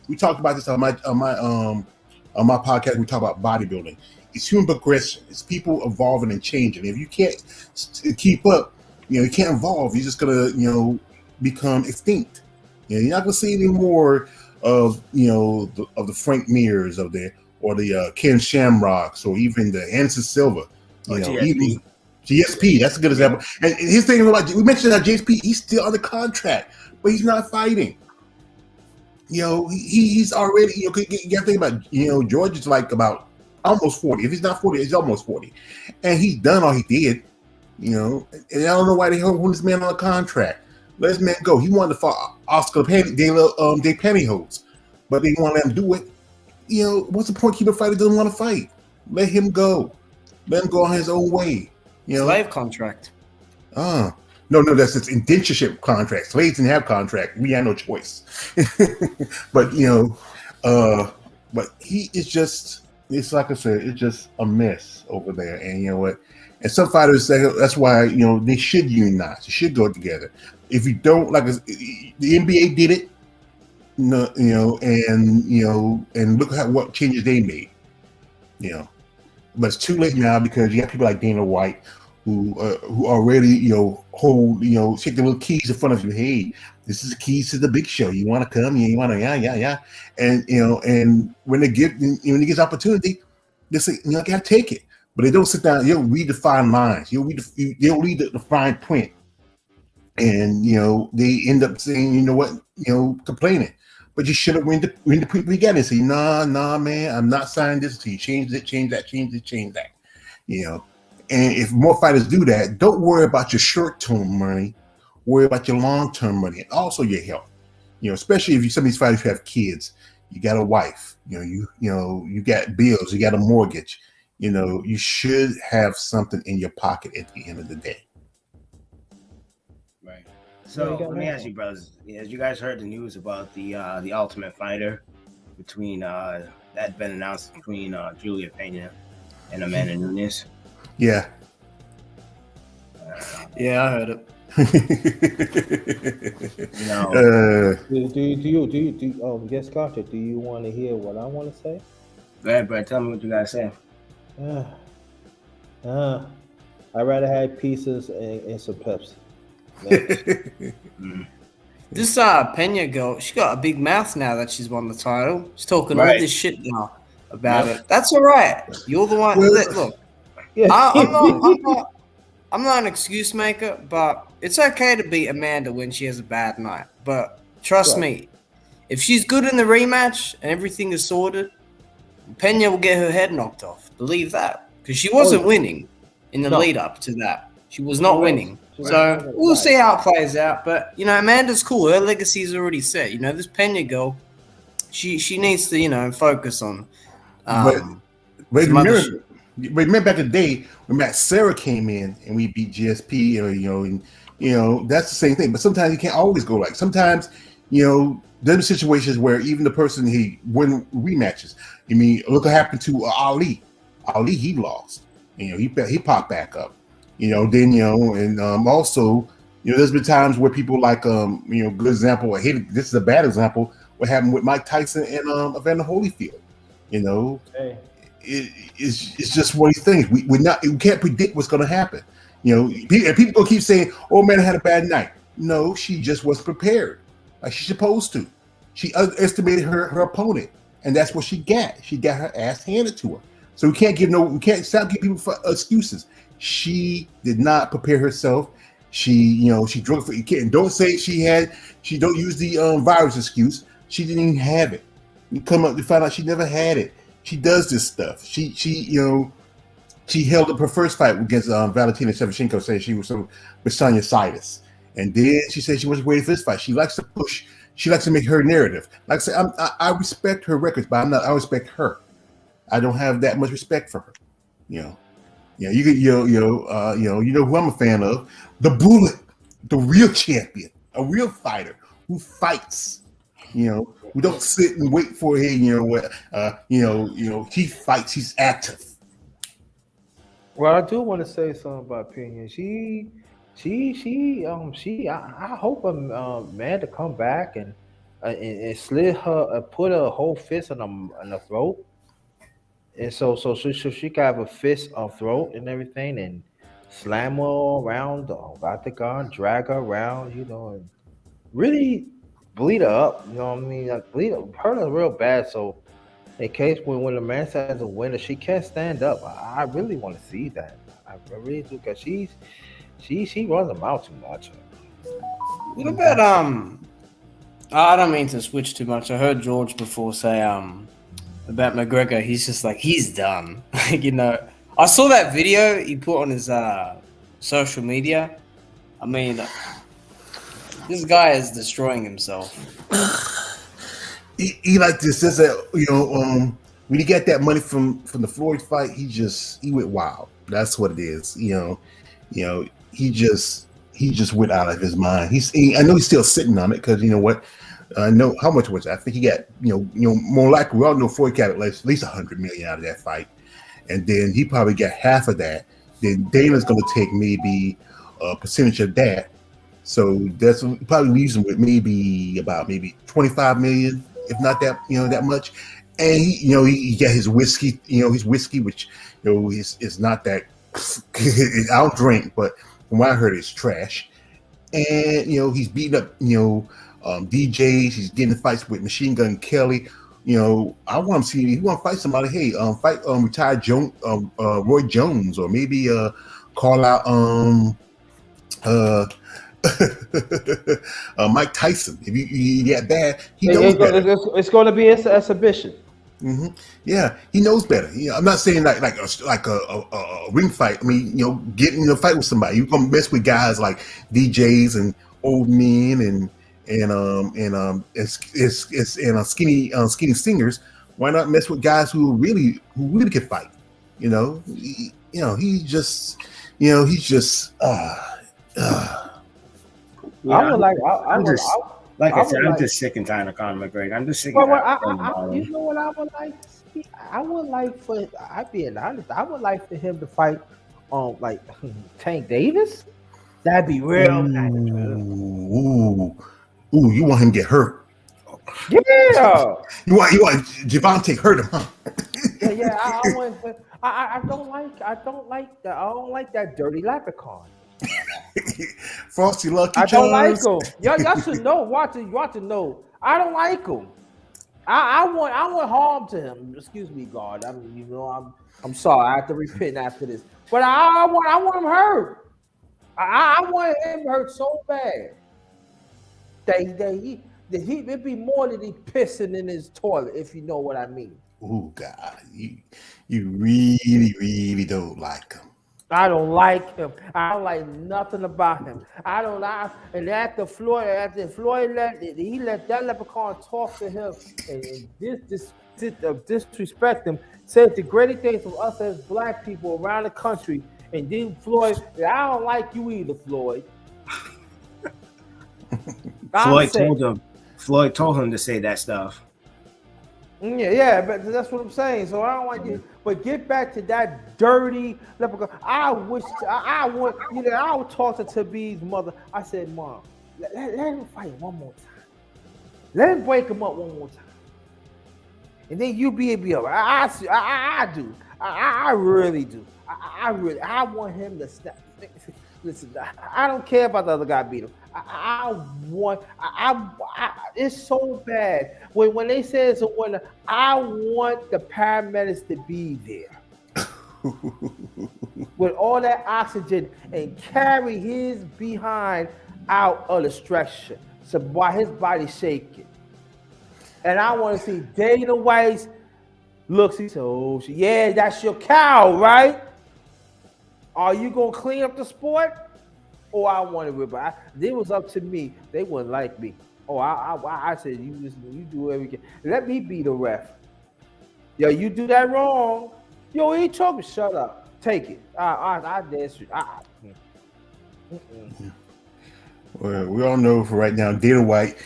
We talked about this on my podcast. We talk about bodybuilding. It's human progression. It's people evolving and changing. If you can't keep up, you can't evolve. You're just gonna become extinct. You're not gonna see any more of the Frank Mears or the Ken Shamrocks or even the Anderson Silva. Even GSP, that's a good example. And his thing about, we mentioned that GSP, he's still under contract, but he's not fighting. He's already, you got to think about, George is like about almost 40. If he's not 40, he's almost 40. And he's done all he did, and I don't know why they hold this man on a contract. Let this man go. He wanted to fight Oscar de Pantyhose, but they want to let him do it. What's the point keeping a fighter doesn't want to fight? Let him go. Let him go on his own way. Slave contract. No, that's its indentureship contract. Slaves didn't have contract. We had no choice. But but he is just, it's like I said, it's just a mess over there. And you know what? And some fighters say that's why they should unionize. They should go together. If you don't, like the NBA did it, and look at what changes they made. But it's too late now because you got people like Dana White who already hold take the little keys in front of you. Hey, this is the keys to the big show. You want to come? You want to yeah. And and when they get opportunity, they say gotta take it. But they don't sit down. You don't read the fine lines. You don't read the fine print. And they end up saying complaining. But you should have when the people you got and say nah man, I'm not signing this until you change that. And if more fighters do that, don't worry about your short-term money. Worry about your long-term money and also your health. Especially if some of these fighters who have kids, you got a wife, you got bills, you got a mortgage. You should have something in your pocket at the end of the day. Right. So let me ask you, brothers. As you guys heard the news about the Ultimate Fighter between that been announced between Julia Pena and Amanda Nunes. Yeah. Yeah, I heard it. Yes, Carter, do you want to hear what I want to say? Go ahead, bro. Tell me what you gotta say. I'd rather have pieces and some Pepsi. This Pena girl, she got a big mouth now that she's won the title. She's talking all this shit now about it. That's all right. You're the one. Look, I'm not an excuse maker, but it's okay to beat Amanda when she has a bad night. But trust me, if she's good in the rematch and everything is sorted, Pena will get her head knocked off. Believe that. Because she wasn't winning in the lead up to that. She was not winning. So we'll see how it plays out. But, Amanda's cool. Her legacy is already set. This Pena girl, she needs to, focus on but remember back in the day when Matt Serra came in and we beat GSP, that's the same thing. But sometimes you can't always go like. Sometimes, there's situations where even the person he win rematches. Look what happened to Ali. Ali, he lost. He popped back up. And also, there's been times where people like good example. This is a bad example. What happened with Mike Tyson and Evander Holyfield? It's just one of these things. We can't predict what's going to happen. People gonna keep saying, "Oh man, I had a bad night." No, she just wasn't prepared like she's supposed to. She underestimated her opponent, and that's what she got. She got her ass handed to her. So we can't stop giving people excuses. She did not prepare herself. She drove for. Don't say she don't use the virus excuse. She didn't even have it. You come up to find out she never had it. She does this stuff. She held up her first fight against Valentina Shevchenko, saying she was with sinusitis, and then she said she wasn't waiting for this fight. She likes to push. She likes to make her narrative. Like I said, I respect her records, but I respect her. I don't have that much respect for her. You know who I'm a fan of? The Bullet, the real champion, a real fighter who fights. We don't sit and wait for him. He fights. He's active. Well, I do want to say something about Pena. I hope Amanda come back and slit her, put a whole fist in the throat, and so she can have a fist on throat and everything, and slam her around the octagon, drag her around, and really bleed her up. You know what I mean? Like hurt her real bad. So in case when the man says a winner, she can't stand up. I really want to see that. I really do, because she runs them out too much. What about I don't mean to switch too much. I heard George before say about McGregor. He's just like he's done. You know, I saw that video he put on his social media. I mean, this guy is destroying himself. He like this. Says that when he got that money from the Floyd fight, he went wild. That's what it is. He just went out of his mind. I know he's still sitting on it because you know what. I know how much was it? I think he got more likely we all know Floyd got at least $100 million out of that fight, and then he probably got half of that. Then Dana's going to take maybe a percentage of that, so that's probably leaves him with maybe 25 million, if not that that much. And he got his whiskey, his whiskey, which is not that I don't drink, but from what I heard, it's trash. And he's beating up DJs. He's getting in fights with Machine Gun Kelly. I want to see he want to fight somebody. Hey, fight retired Roy Jones, or maybe call out Mike Tyson. If you get bad, he knows better. It's going to be an exhibition. Mm-hmm. Yeah, he knows better. I'm not saying like a ring fight. I mean, get in a fight with somebody. You're gonna mess with guys like DJs and old men and skinny singers. Why not mess with guys who really can fight? He's just. I'm just sick and tired of Conor McGregor. I'm just sick and tired. You know what I would like? I'm being honest. I would like for him to fight like Tank Davis. That'd be real nice. Ooh, you want him to get hurt? Yeah. you want Javante hurt him, huh? Yeah. I don't like that dirty leprechaun. Frosty Lucky I don't Charms. like him. Y'all should know. Want to know. I don't like him. I want harm to him. Excuse me, God. I'm sorry. I have to repent after this. But I want him hurt. I want him hurt so bad that it'd be more than he pissing in his toilet, if you know what I mean. Oh God, you really, really don't like him. I don't like him. I don't like nothing about him. I don't like. And after Floyd let that leprechaun talk to him and disrespect him, said the greatest things of us as black people around the country. And then Floyd, I don't like you either, Floyd. Floyd told him to say that stuff. Yeah, but that's what I'm saying. So I don't want you. But get back to that dirty leprechaun. I would talk to Tabby's mother. I said, Mom, let him fight one more time. Let him break him up one more time. And then you be all right. I do. I really do. I want him to stop. Listen, I don't care about the other guy beat him. It's so bad. When they say it's a winner, I want the paramedics to be there with all that oxygen and carry his behind out of the stretcher. So while his body's shaking. And I want to see Dana White looks, he said, oh, yeah, that's your cow, right? Are you going to clean up the sport? Or I want to rip it. It was up to me. They wouldn't like me. Oh, I said, you do everything. Let me be the ref. Yo, you do that wrong. Yo, he talking. Shut up. Take it. I dance. Well, we all know for right now, Dana White,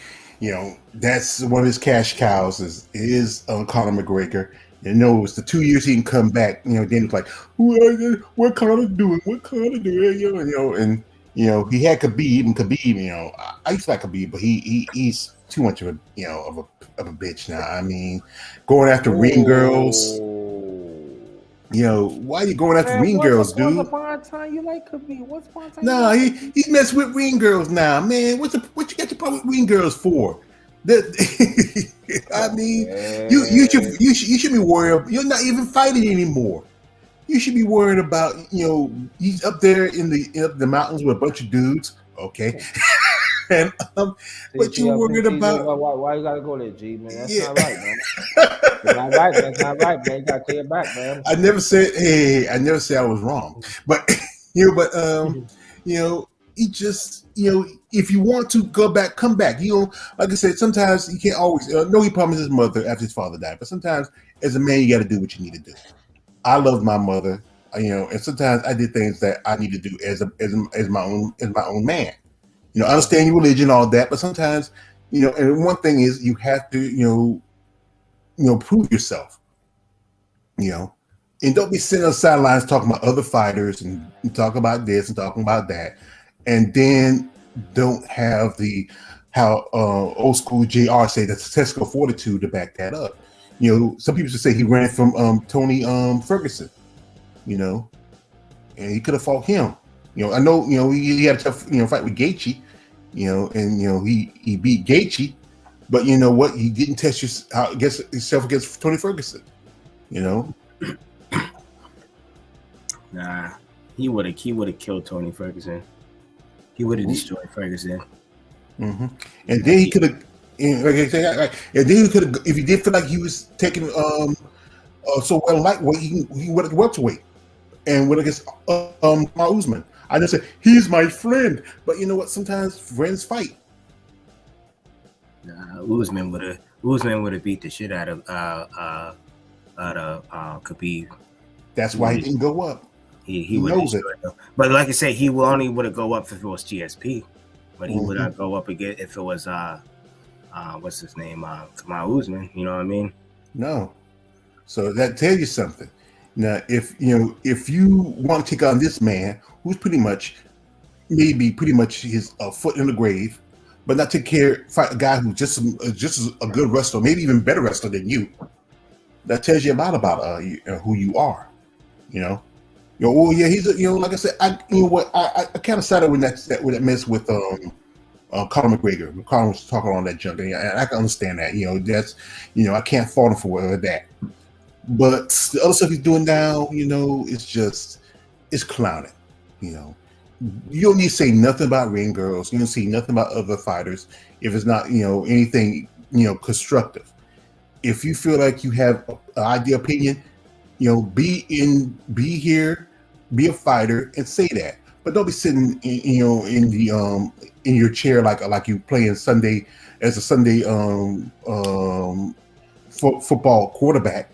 that's one of his cash cows is Conor McGregor. It's the 2 years he can come back. Dana's like, what Conor doing? What Conor doing? And he had Khabib, and Khabib, I used to like Khabib, but he's too much of a bitch now. I mean, going after ring girls. Why are you going after ring girls, dude? Once upon a time, you like Khabib. What's upon a time? Nah, he messed with ring girls now, man. What you got your problem with ring girls for? I mean, you should be worried. You're not even fighting anymore. You should be worried about he's up there in the mountains with a bunch of dudes. Okay, And what you worried about? Why you gotta go there, G, man? That's Yeah. not right, man. That's not right. That's not right, man. You gotta take it back, man. I never said I was wrong, but he just if you want to go back, come back. Like I said, sometimes you can't always. No, he promised his mother after his father died, but sometimes as a man, you got to do what you need to do. I love my mother, and sometimes I did things that I need to do as my own man. I understand your religion, all that, but sometimes, and one thing is you have to, prove yourself, and don't be sitting on the sidelines talking about other fighters and talking about this and talking about that, and then don't have how old school JR say the Tesco fortitude to back that up. Some people should say he ran from Tony Ferguson, and he could have fought him. I know, he had a tough, fight with Gaethje, and he beat Gaethje, but you know what? He didn't test himself against Tony Ferguson, Nah, he would have killed Tony Ferguson. He would have destroyed Ferguson. Mm-hmm. And then he could have, and then he could have, if he did feel like he was taking so well lightweight, he would have welterweight and would against Usman. I just said he's my friend, but you know what? Sometimes friends fight. Nah, Usman would have beat the shit out of Khabib. That's why he didn't go up. He knows it. But like I said, he only would have go up if it was GSP, but he would not go up again if it was what's his name, Kamal Usman. You know what I mean? No. So that tells you something. Now, if you want to take on this man who's pretty much his foot in the grave, but not fight a guy who's just a good wrestler, maybe even better wrestler than you, that tells you a lot about who you are. Well, yeah, he's like I said, I kind of sided with that mess with Conor McGregor. Conor was talking on that junk, and I can understand that. That's I can't fault him for that. But the other stuff he's doing now, it's clowning. You don't need to say nothing about ring girls. You don't see nothing about other fighters if it's not anything constructive. If you feel like you have an idea, opinion, be here, be a fighter, and say that. But don't be sitting, in your chair like you playing Sunday as a Sunday football quarterback.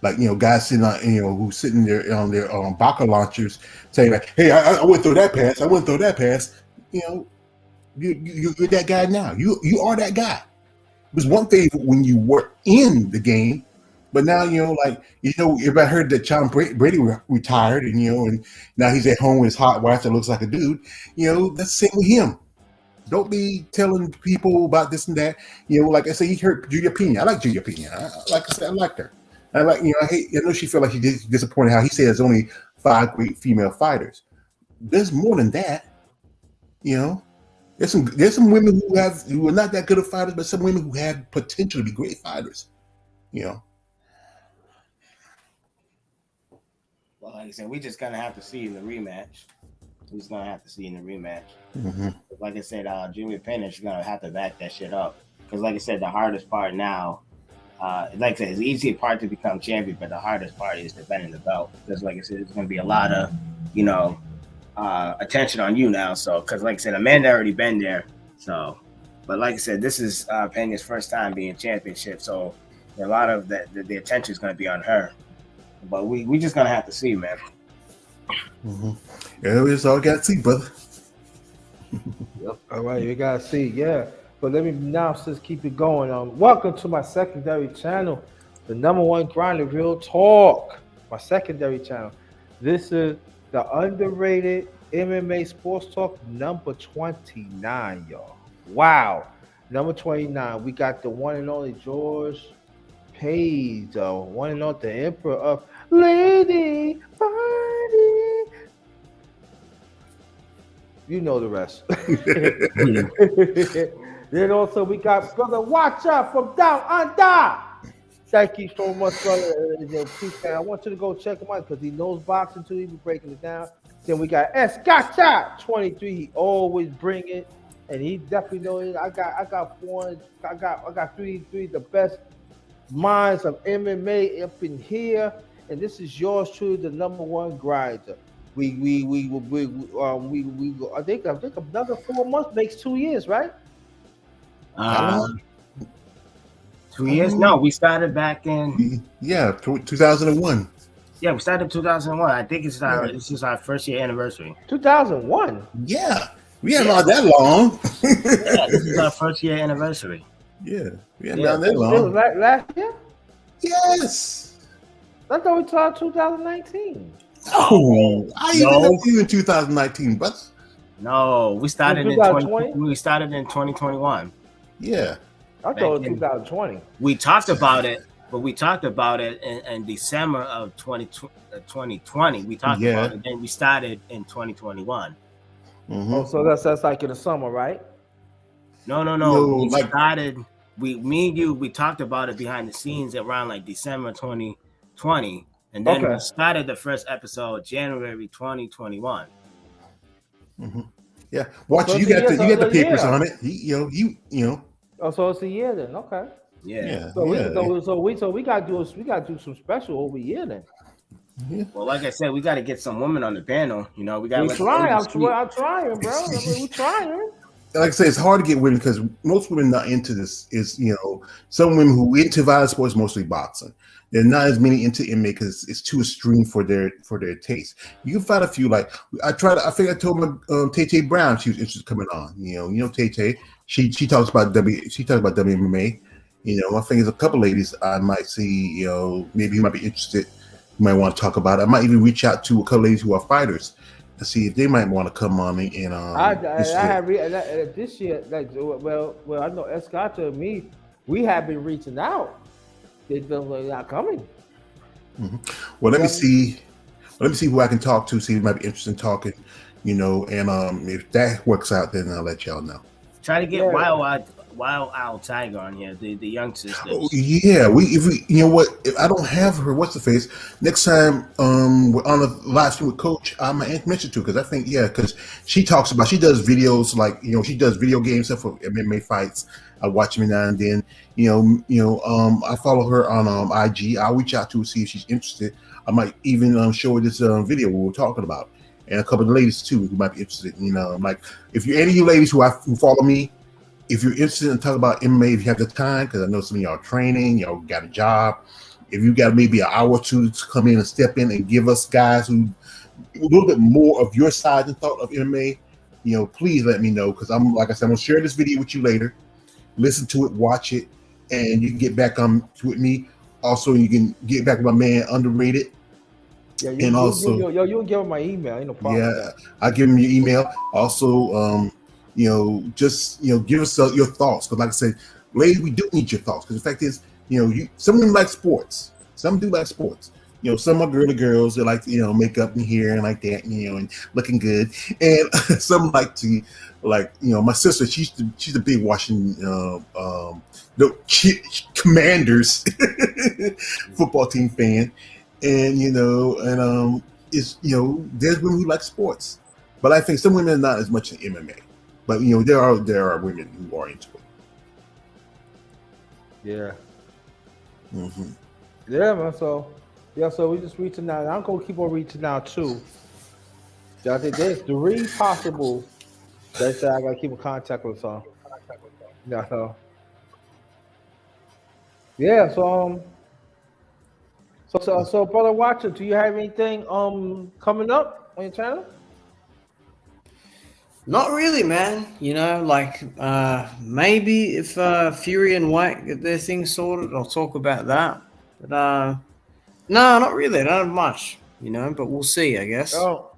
Like guys sitting on who's sitting there on their Baka launchers saying like, "Hey, I went through that pass. I went through that pass." You're that guy now. You are that guy. It was one thing when you were in the game. But now, everybody heard that Tom Brady retired and now he's at home with his hot wife that looks like a dude. That's the same with him. Don't be telling people about this and that. Like I say, he heard Julia Pena. I like Julia Pena. Like I said, I like her. I like, I know she felt like she's disappointed how he said there's only 5 great female fighters. There's more than that. There's some women who are not that good of fighters, but some women who have potential to be great fighters. Well, like I said, we just gonna have to see in the rematch. We're just gonna have to see in the rematch. Mm-hmm. Like I said, Jimmy Pena is gonna have to back that shit up. Because, like I said, the hardest part now, like I said, it's the easy part to become champion, but the hardest part is defending the belt. Because, like I said, there's gonna be a lot of, attention on you now. So, because, like I said, Amanda already been there. So, but like I said, this is Pena's first time being championship. So, a lot of the attention is gonna be on her. But we just gonna have to see, man. Mm-hmm. Yeah, we just all got to see, brother. Yep. All right, you gotta see, yeah. But let me now just keep it going. Welcome to my secondary channel, the #1 grinder, real talk. My secondary channel. This is the Underrated MMA Sports Talk number 29, y'all. Wow, number 29. We got the one and only George Page, one and only the Emperor of Lady Party. You know the rest. Then also we got Brother Watch Out from Down Under. Thank you so much, brother. I want you to go check him out because he knows boxing too. He be breaking it down. Then we got Escata 23. He always bring it. and he definitely know it. I got three the best minds of MMA up in here, and this is yours truly, the number one grinder. We I think another 4 months makes 2 years, right? 2 years? No, we started back in 2001. Yeah, we started in 2001. I think this is our first year anniversary. 2001. Yeah, we haven't been that long. Yeah, this is our first year anniversary. Yeah, we haven't been that long. It was last year. Yes. I thought we started 2019. Oh, I even know you in 2019, but no, we started in 2020. We started in 2021. Yeah, I thought it was 2020. We talked about it, but we talked about it in December of 2020. We talked about it, then we started in 2021. Mm-hmm. Oh, so that's like in the summer, right? No. We started. Me and you, we talked about it behind the scenes around like December 2020, and then we started the first episode January 2021. Mm-hmm. Yeah, watch it. You got the papers on it. You know. Oh, so it's a year then. Okay. Yeah. So we got to do some special over a year then. Yeah. Well, like I said, we got to get some women on the panel. You know, we got. I'm trying, bro. We're trying. Like I say, it's hard to get women because most women not into this. Is some women who into violent sports, mostly boxing. They're not as many into MMA because it's too extreme for their taste. You can find a few. Like I think I told my Tay Brown she was interested in coming on. You know Tay. She talks about WMMA. I think there's a couple ladies I might see. Maybe you might be interested. You might want to talk about it. I might even reach out to a couple ladies who are fighters to see if they might want to come on me. And I have this year. Like, well, I know Escata and me, we have been reaching out. They're not coming. Mm-hmm. Well, let me see who I can talk to. See if they might be interested in talking. And if that works out, then I'll let y'all know. Try to get Wild Owl Tiger on here, the young sister. Oh, yeah, if I don't have her, what's the face? Next time we're on a live stream with Coach, I might mention to because I think because she does videos like she does video game stuff for MMA fights. I watch them now and then. I follow her on IG. I'll reach out to her, see if she's interested. I might even show her this video we were talking about, and a couple of the ladies too who might be interested. Like if you're any of you ladies who follow me. If you're interested in talking about MMA, if you have the time, because I know some of y'all are training, y'all got a job. If you got maybe an hour or two to come in and step in and give us guys who a little bit more of your side and thought of MMA, please let me know because I'm gonna share this video with you later. Listen to it, watch it, and you can get back on with me. Also, you can get back with my man Underrated. Yeah, you'll give him my email. Ain't no problem. Yeah, I'll give him your email. Also, just give us your thoughts because, like I said, ladies, we do need your thoughts because the fact is, some of them like sports, some do like sports. Some are girls that like make up in here and like that, and looking good, and some like to my sister. She's a big Washington Commanders football team fan, and it's there's women who like sports, but I think some women are not as much in MMA. But there are women who are into it. Yeah. Mm-hmm. Yeah, man. So we're just reaching out. I'm gonna keep on reaching out too. I think there's 3 possible that I gotta keep in contact with. So yeah. So brother Watcher, do you have anything coming up on your channel? Not really, man. Maybe if Fury and White get their thing sorted, I'll talk about that. But no, not really. I don't have much, but we'll see, I guess. Oh,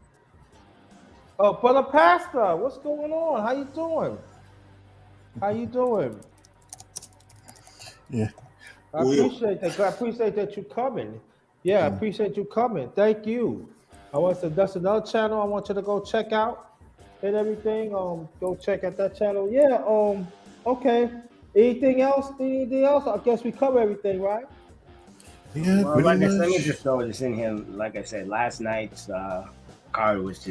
brother Pastor, what's going on? How you doing? Yeah. I appreciate that. I appreciate that you coming. Yeah, I appreciate you coming. Thank you. That's another channel I want you to go check out. And everything, go check out that channel. Yeah, okay. Anything else? I guess we cover everything, right? Yeah, well, like I said, let me just throw this in here. Like I said, last night's card was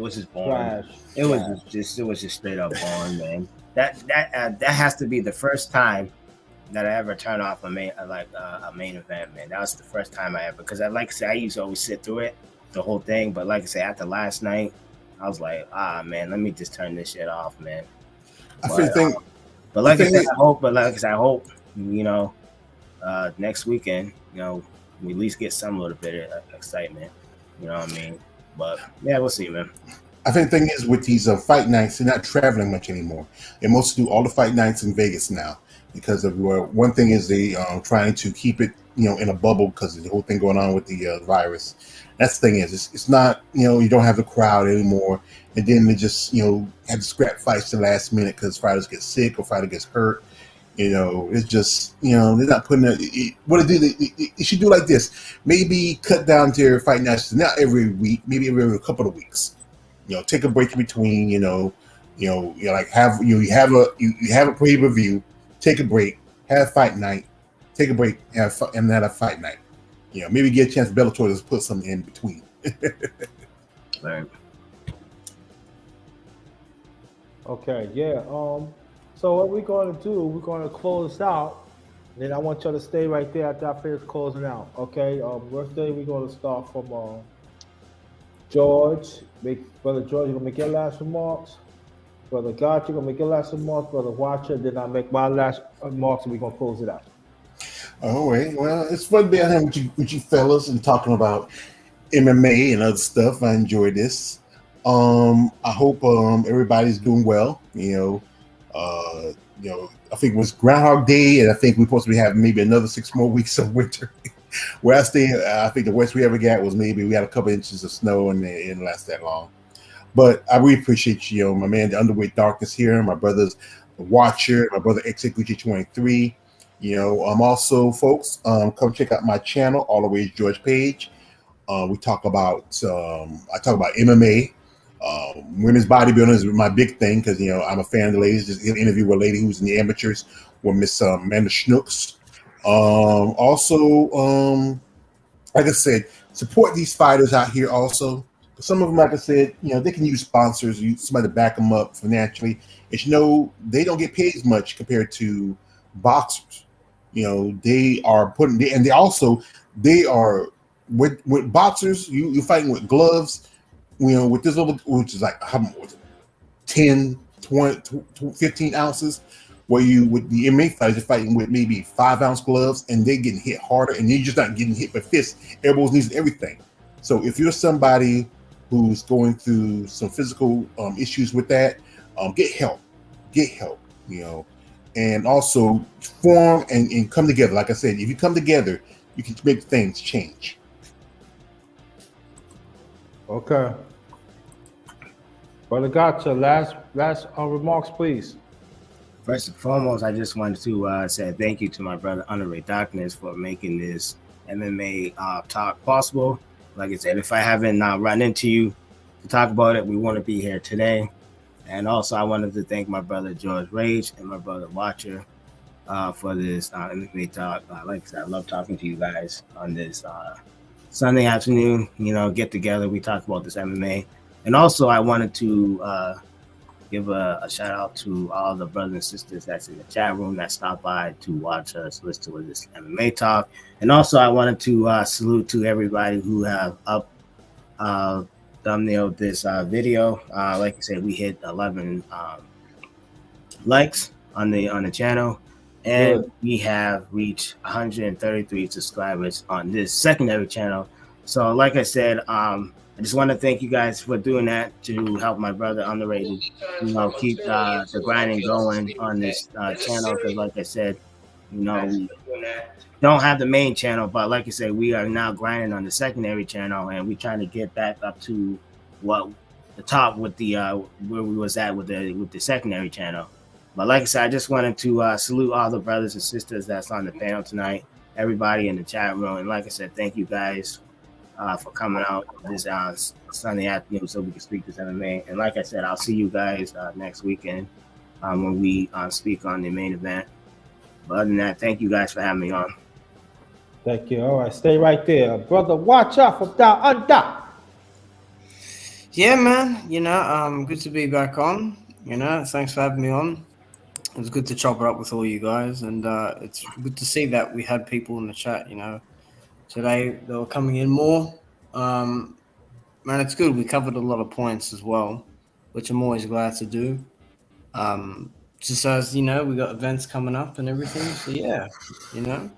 was just boring. Trash. It was just straight up boring, man. That has to be the first time that I ever turn off a main event, man. That was the first time I ever, because like I said, I used to always sit through it, the whole thing. But like I said, after last night, I was like, man, let me just turn this shit off, man. But like I said, I hope, you know, next weekend, you know, we at least get some little bit of excitement. You know what I mean? But yeah, we'll see, man. I think the thing is with these fight nights, they're not traveling much anymore. They mostly do all the fight nights in Vegas now because of one thing is they trying to keep it, you know, in a bubble because of the whole thing going on with the virus. That's the thing is it's not, you know, you don't have the crowd anymore, and then they just, you know, have to scrap fights to the last minute because fighters get sick or fighter gets hurt. You know, it's just, you know, they're not putting what they do. They should do like this. Maybe cut down to their fight nights, not every week, maybe every couple of weeks. You know, take a break in between. You know, like you have a pay-per-view, take a break, have a fight night, take a break, and then a fight night. You know, maybe get a chance Bellator to put something in between. Right. Okay, yeah. So what we're going to do, we're going to close out. Then I want y'all to stay right there after I finish closing out. Okay. First day we're going to start from George. Brother George, you're gonna make your last remarks. Brother God, you're gonna make your last remarks. Brother Watcher, then I'll make my last remarks, and we're gonna close it out. All right. Well, it's fun being here with you fellas and talking about MMA and other stuff. I enjoyed this. I hope everybody's doing well. You know, I think it was Groundhog Day, and I think we're supposed to be having maybe another 6 more weeks of winter. Where I stay, I think the worst we ever got was maybe we had a couple inches of snow, and it didn't last that long. But I really appreciate you, my man, the Underweight Darkness here, my brothers, the Watcher, my brother Execution23. You know, also, folks, come check out my channel, Always George Page. We talk about, I talk about MMA. Women's bodybuilding is my big thing because, you know, I'm a fan of the ladies. Just an interview with a lady who's in the amateurs with Miss Amanda Schnooks. Like I said, support these fighters out here also. Some of them, like I said, you know, they can use sponsors, somebody to back them up financially. And you know, they don't get paid as much compared to boxers. You know, they are putting, and they are with boxers, you're fighting with gloves, you know, with this little, which is like 10, 20, 15 ounces. Where you with the MMA fighters are fighting with maybe 5-ounce gloves, and they're getting hit harder, and you're just not getting hit by fists, elbows, knees, and everything. So if you're somebody who's going through some physical issues with that, get help, you know, and also form and come together. Like I said, if you come together, you can make things change. Okay. Brother Gotcha, last remarks, please. First and foremost, I just wanted to say thank you to my brother Underated Darkness for making this MMA talk possible. Like I said, if I haven't run into you to talk about it, we want to be here today. And also, I wanted to thank my brother George Rage and my brother Watcher for this MMA talk. Like I said, I love talking to you guys on this Sunday afternoon. You know, get together, we talk about this MMA. And also, I wanted to give a shout out to all the brothers and sisters that's in the chat room that stopped by to watch us listen to this MMA talk. And also, I wanted to salute to everybody who have thumbnailed this video. Like I said, we hit 11 likes on the channel, and we have reached 133 subscribers on this secondary channel. So, like I said, I just want to thank you guys for doing that to help my brother Underrated, you know, keep the grinding going on this channel. Because, like I said, you know, we don't have the main channel, but like I said, we are now grinding on the secondary channel, and we're trying to get back up to what the top with the where we was at with the secondary channel. But like I said, I just wanted to salute all the brothers and sisters that's on the panel tonight, everybody in the chat room, and like I said, thank you guys for coming out this Sunday afternoon so we can speak this MMA. And like I said, I'll see you guys next weekend when we speak on the main event. But other than that, thank you guys for having me on. Thank you. All right, stay right there. Brother, watch out from down under. Yeah, man. Good to be back on. Thanks for having me on. It was good to chop it up with all you guys, and it's good to see that we had people in the chat. Today they were coming in more. Man, it's good. We covered a lot of points as well, which I'm always glad to do. Just as we got events coming up and everything. So yeah, you know,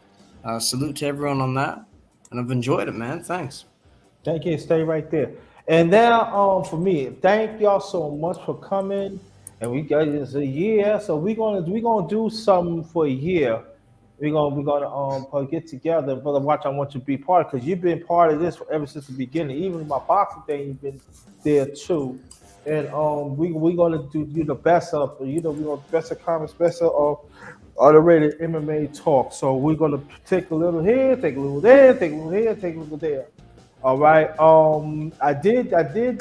salute to everyone on that, and I've enjoyed it, man. Thanks. Thank you. Stay right there. And now, for me, thank y'all so much for coming. And we got it's a year, so we're gonna do something for a year. We're gonna probably get together, brother. Watch, I want you to be part because you've been part of this ever since the beginning. Even my boxing thing, you've been there too. And we're gonna do you the best of we're gonna best of comments, best of underrated MMA talk. So we're gonna take a little here, take a little there, take a little here, take a little there. All right. I did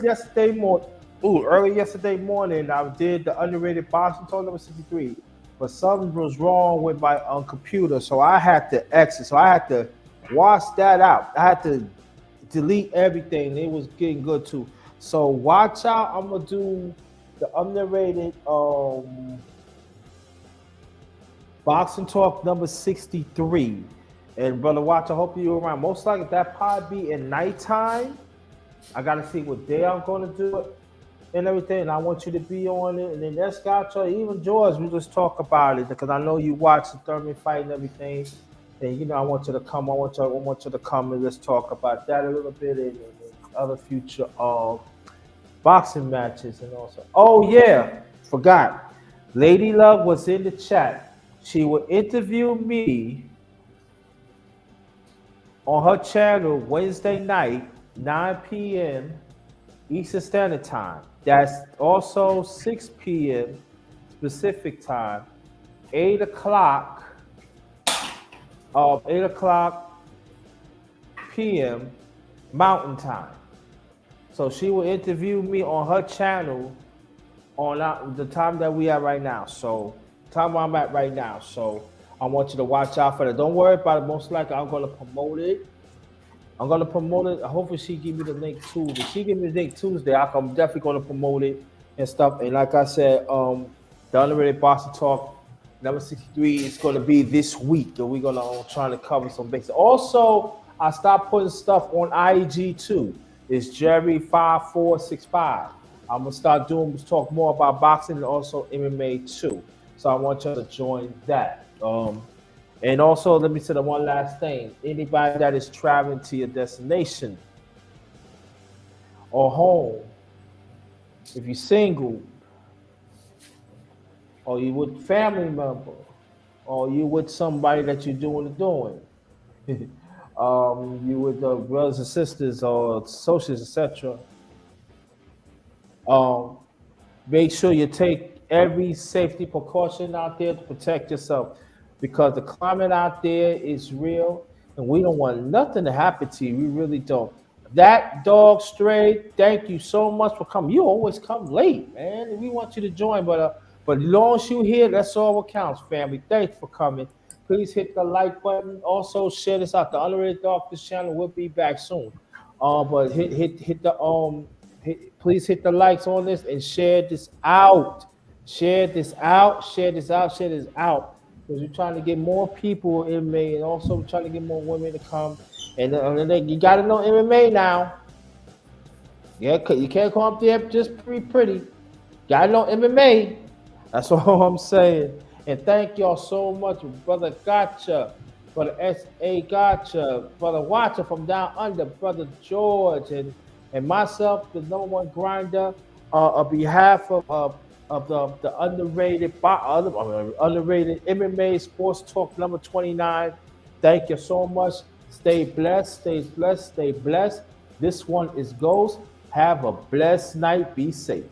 yesterday morning. Ooh, early yesterday morning, I did the underrated boxing talk number 63. But something was wrong with my computer, so I had to exit. So I had to wash that out. I had to delete everything. It was getting good too. So watch out. I'm gonna do the underrated boxing talk number 63. And brother Watch, I hope you're around. Most likely that probably be in nighttime. I gotta see what day I'm gonna do it and everything. And I want you to be on it. And then that's Gotcha, even George, we just talk about it because I know you watch the Thurman fight and everything. And I want you to come. I want you to come and let's talk about that a little bit and other future boxing matches and also. Oh yeah, forgot. Lady Love was in the chat. She will interview me on her channel Wednesday night, 9 p.m. Eastern Standard Time. That's also 6 p.m. Pacific Time, 8 o'clock, 8 o'clock p.m. Mountain Time. So she will interview me on her channel on the time that we are right now. So time where I'm at right now. So I want you to watch out for that. Don't worry about it. Most likely I'm gonna promote it. I'm gonna promote it. Hopefully she give me the link Tuesday. If she give me the link Tuesday, I'm definitely gonna promote it and stuff. And like I said, the underrated boxing talk number 63 is gonna be this week, and we're gonna try to cover some bases. Also, I stopped putting stuff on IG too. It's Jerry5465. I'm gonna start doing talk more about boxing and also MMA too. So I want you to join that. And also, let me say the one last thing. Anybody that is traveling to your destination or home, if you're single, or you with family member, or you with somebody that you're doing, you with brothers and sisters or associates, etc. Um, Make sure you take every safety precaution out there to protect yourself because the climate out there is real and we don't want nothing to happen to you. We really don't. That dog stray, thank you so much for coming. You always come late, man. We want you to join, but as long as you here, that's all what counts, family. Thanks for coming. Please hit the like button. Also share this out. The Underrated Darkness channel will be back soon. But hit the please hit the likes on this and share this out. Share this out. Share this out. Share this out. Because we're trying to get more people in MMA and also we're trying to get more women to come. And then you got to know MMA now. Yeah, you can't come up there just pretty. Got to know MMA. That's all I'm saying. And thank y'all so much, brother Gotcha, brother S.A. Gotcha, brother Watcher from down under, brother George, and myself, the number one grinder, on behalf of the underrated MMA Sports Talk number 29. Thank you so much. Stay blessed, stay blessed, stay blessed. This one is Ghost. Have a blessed night. Be safe.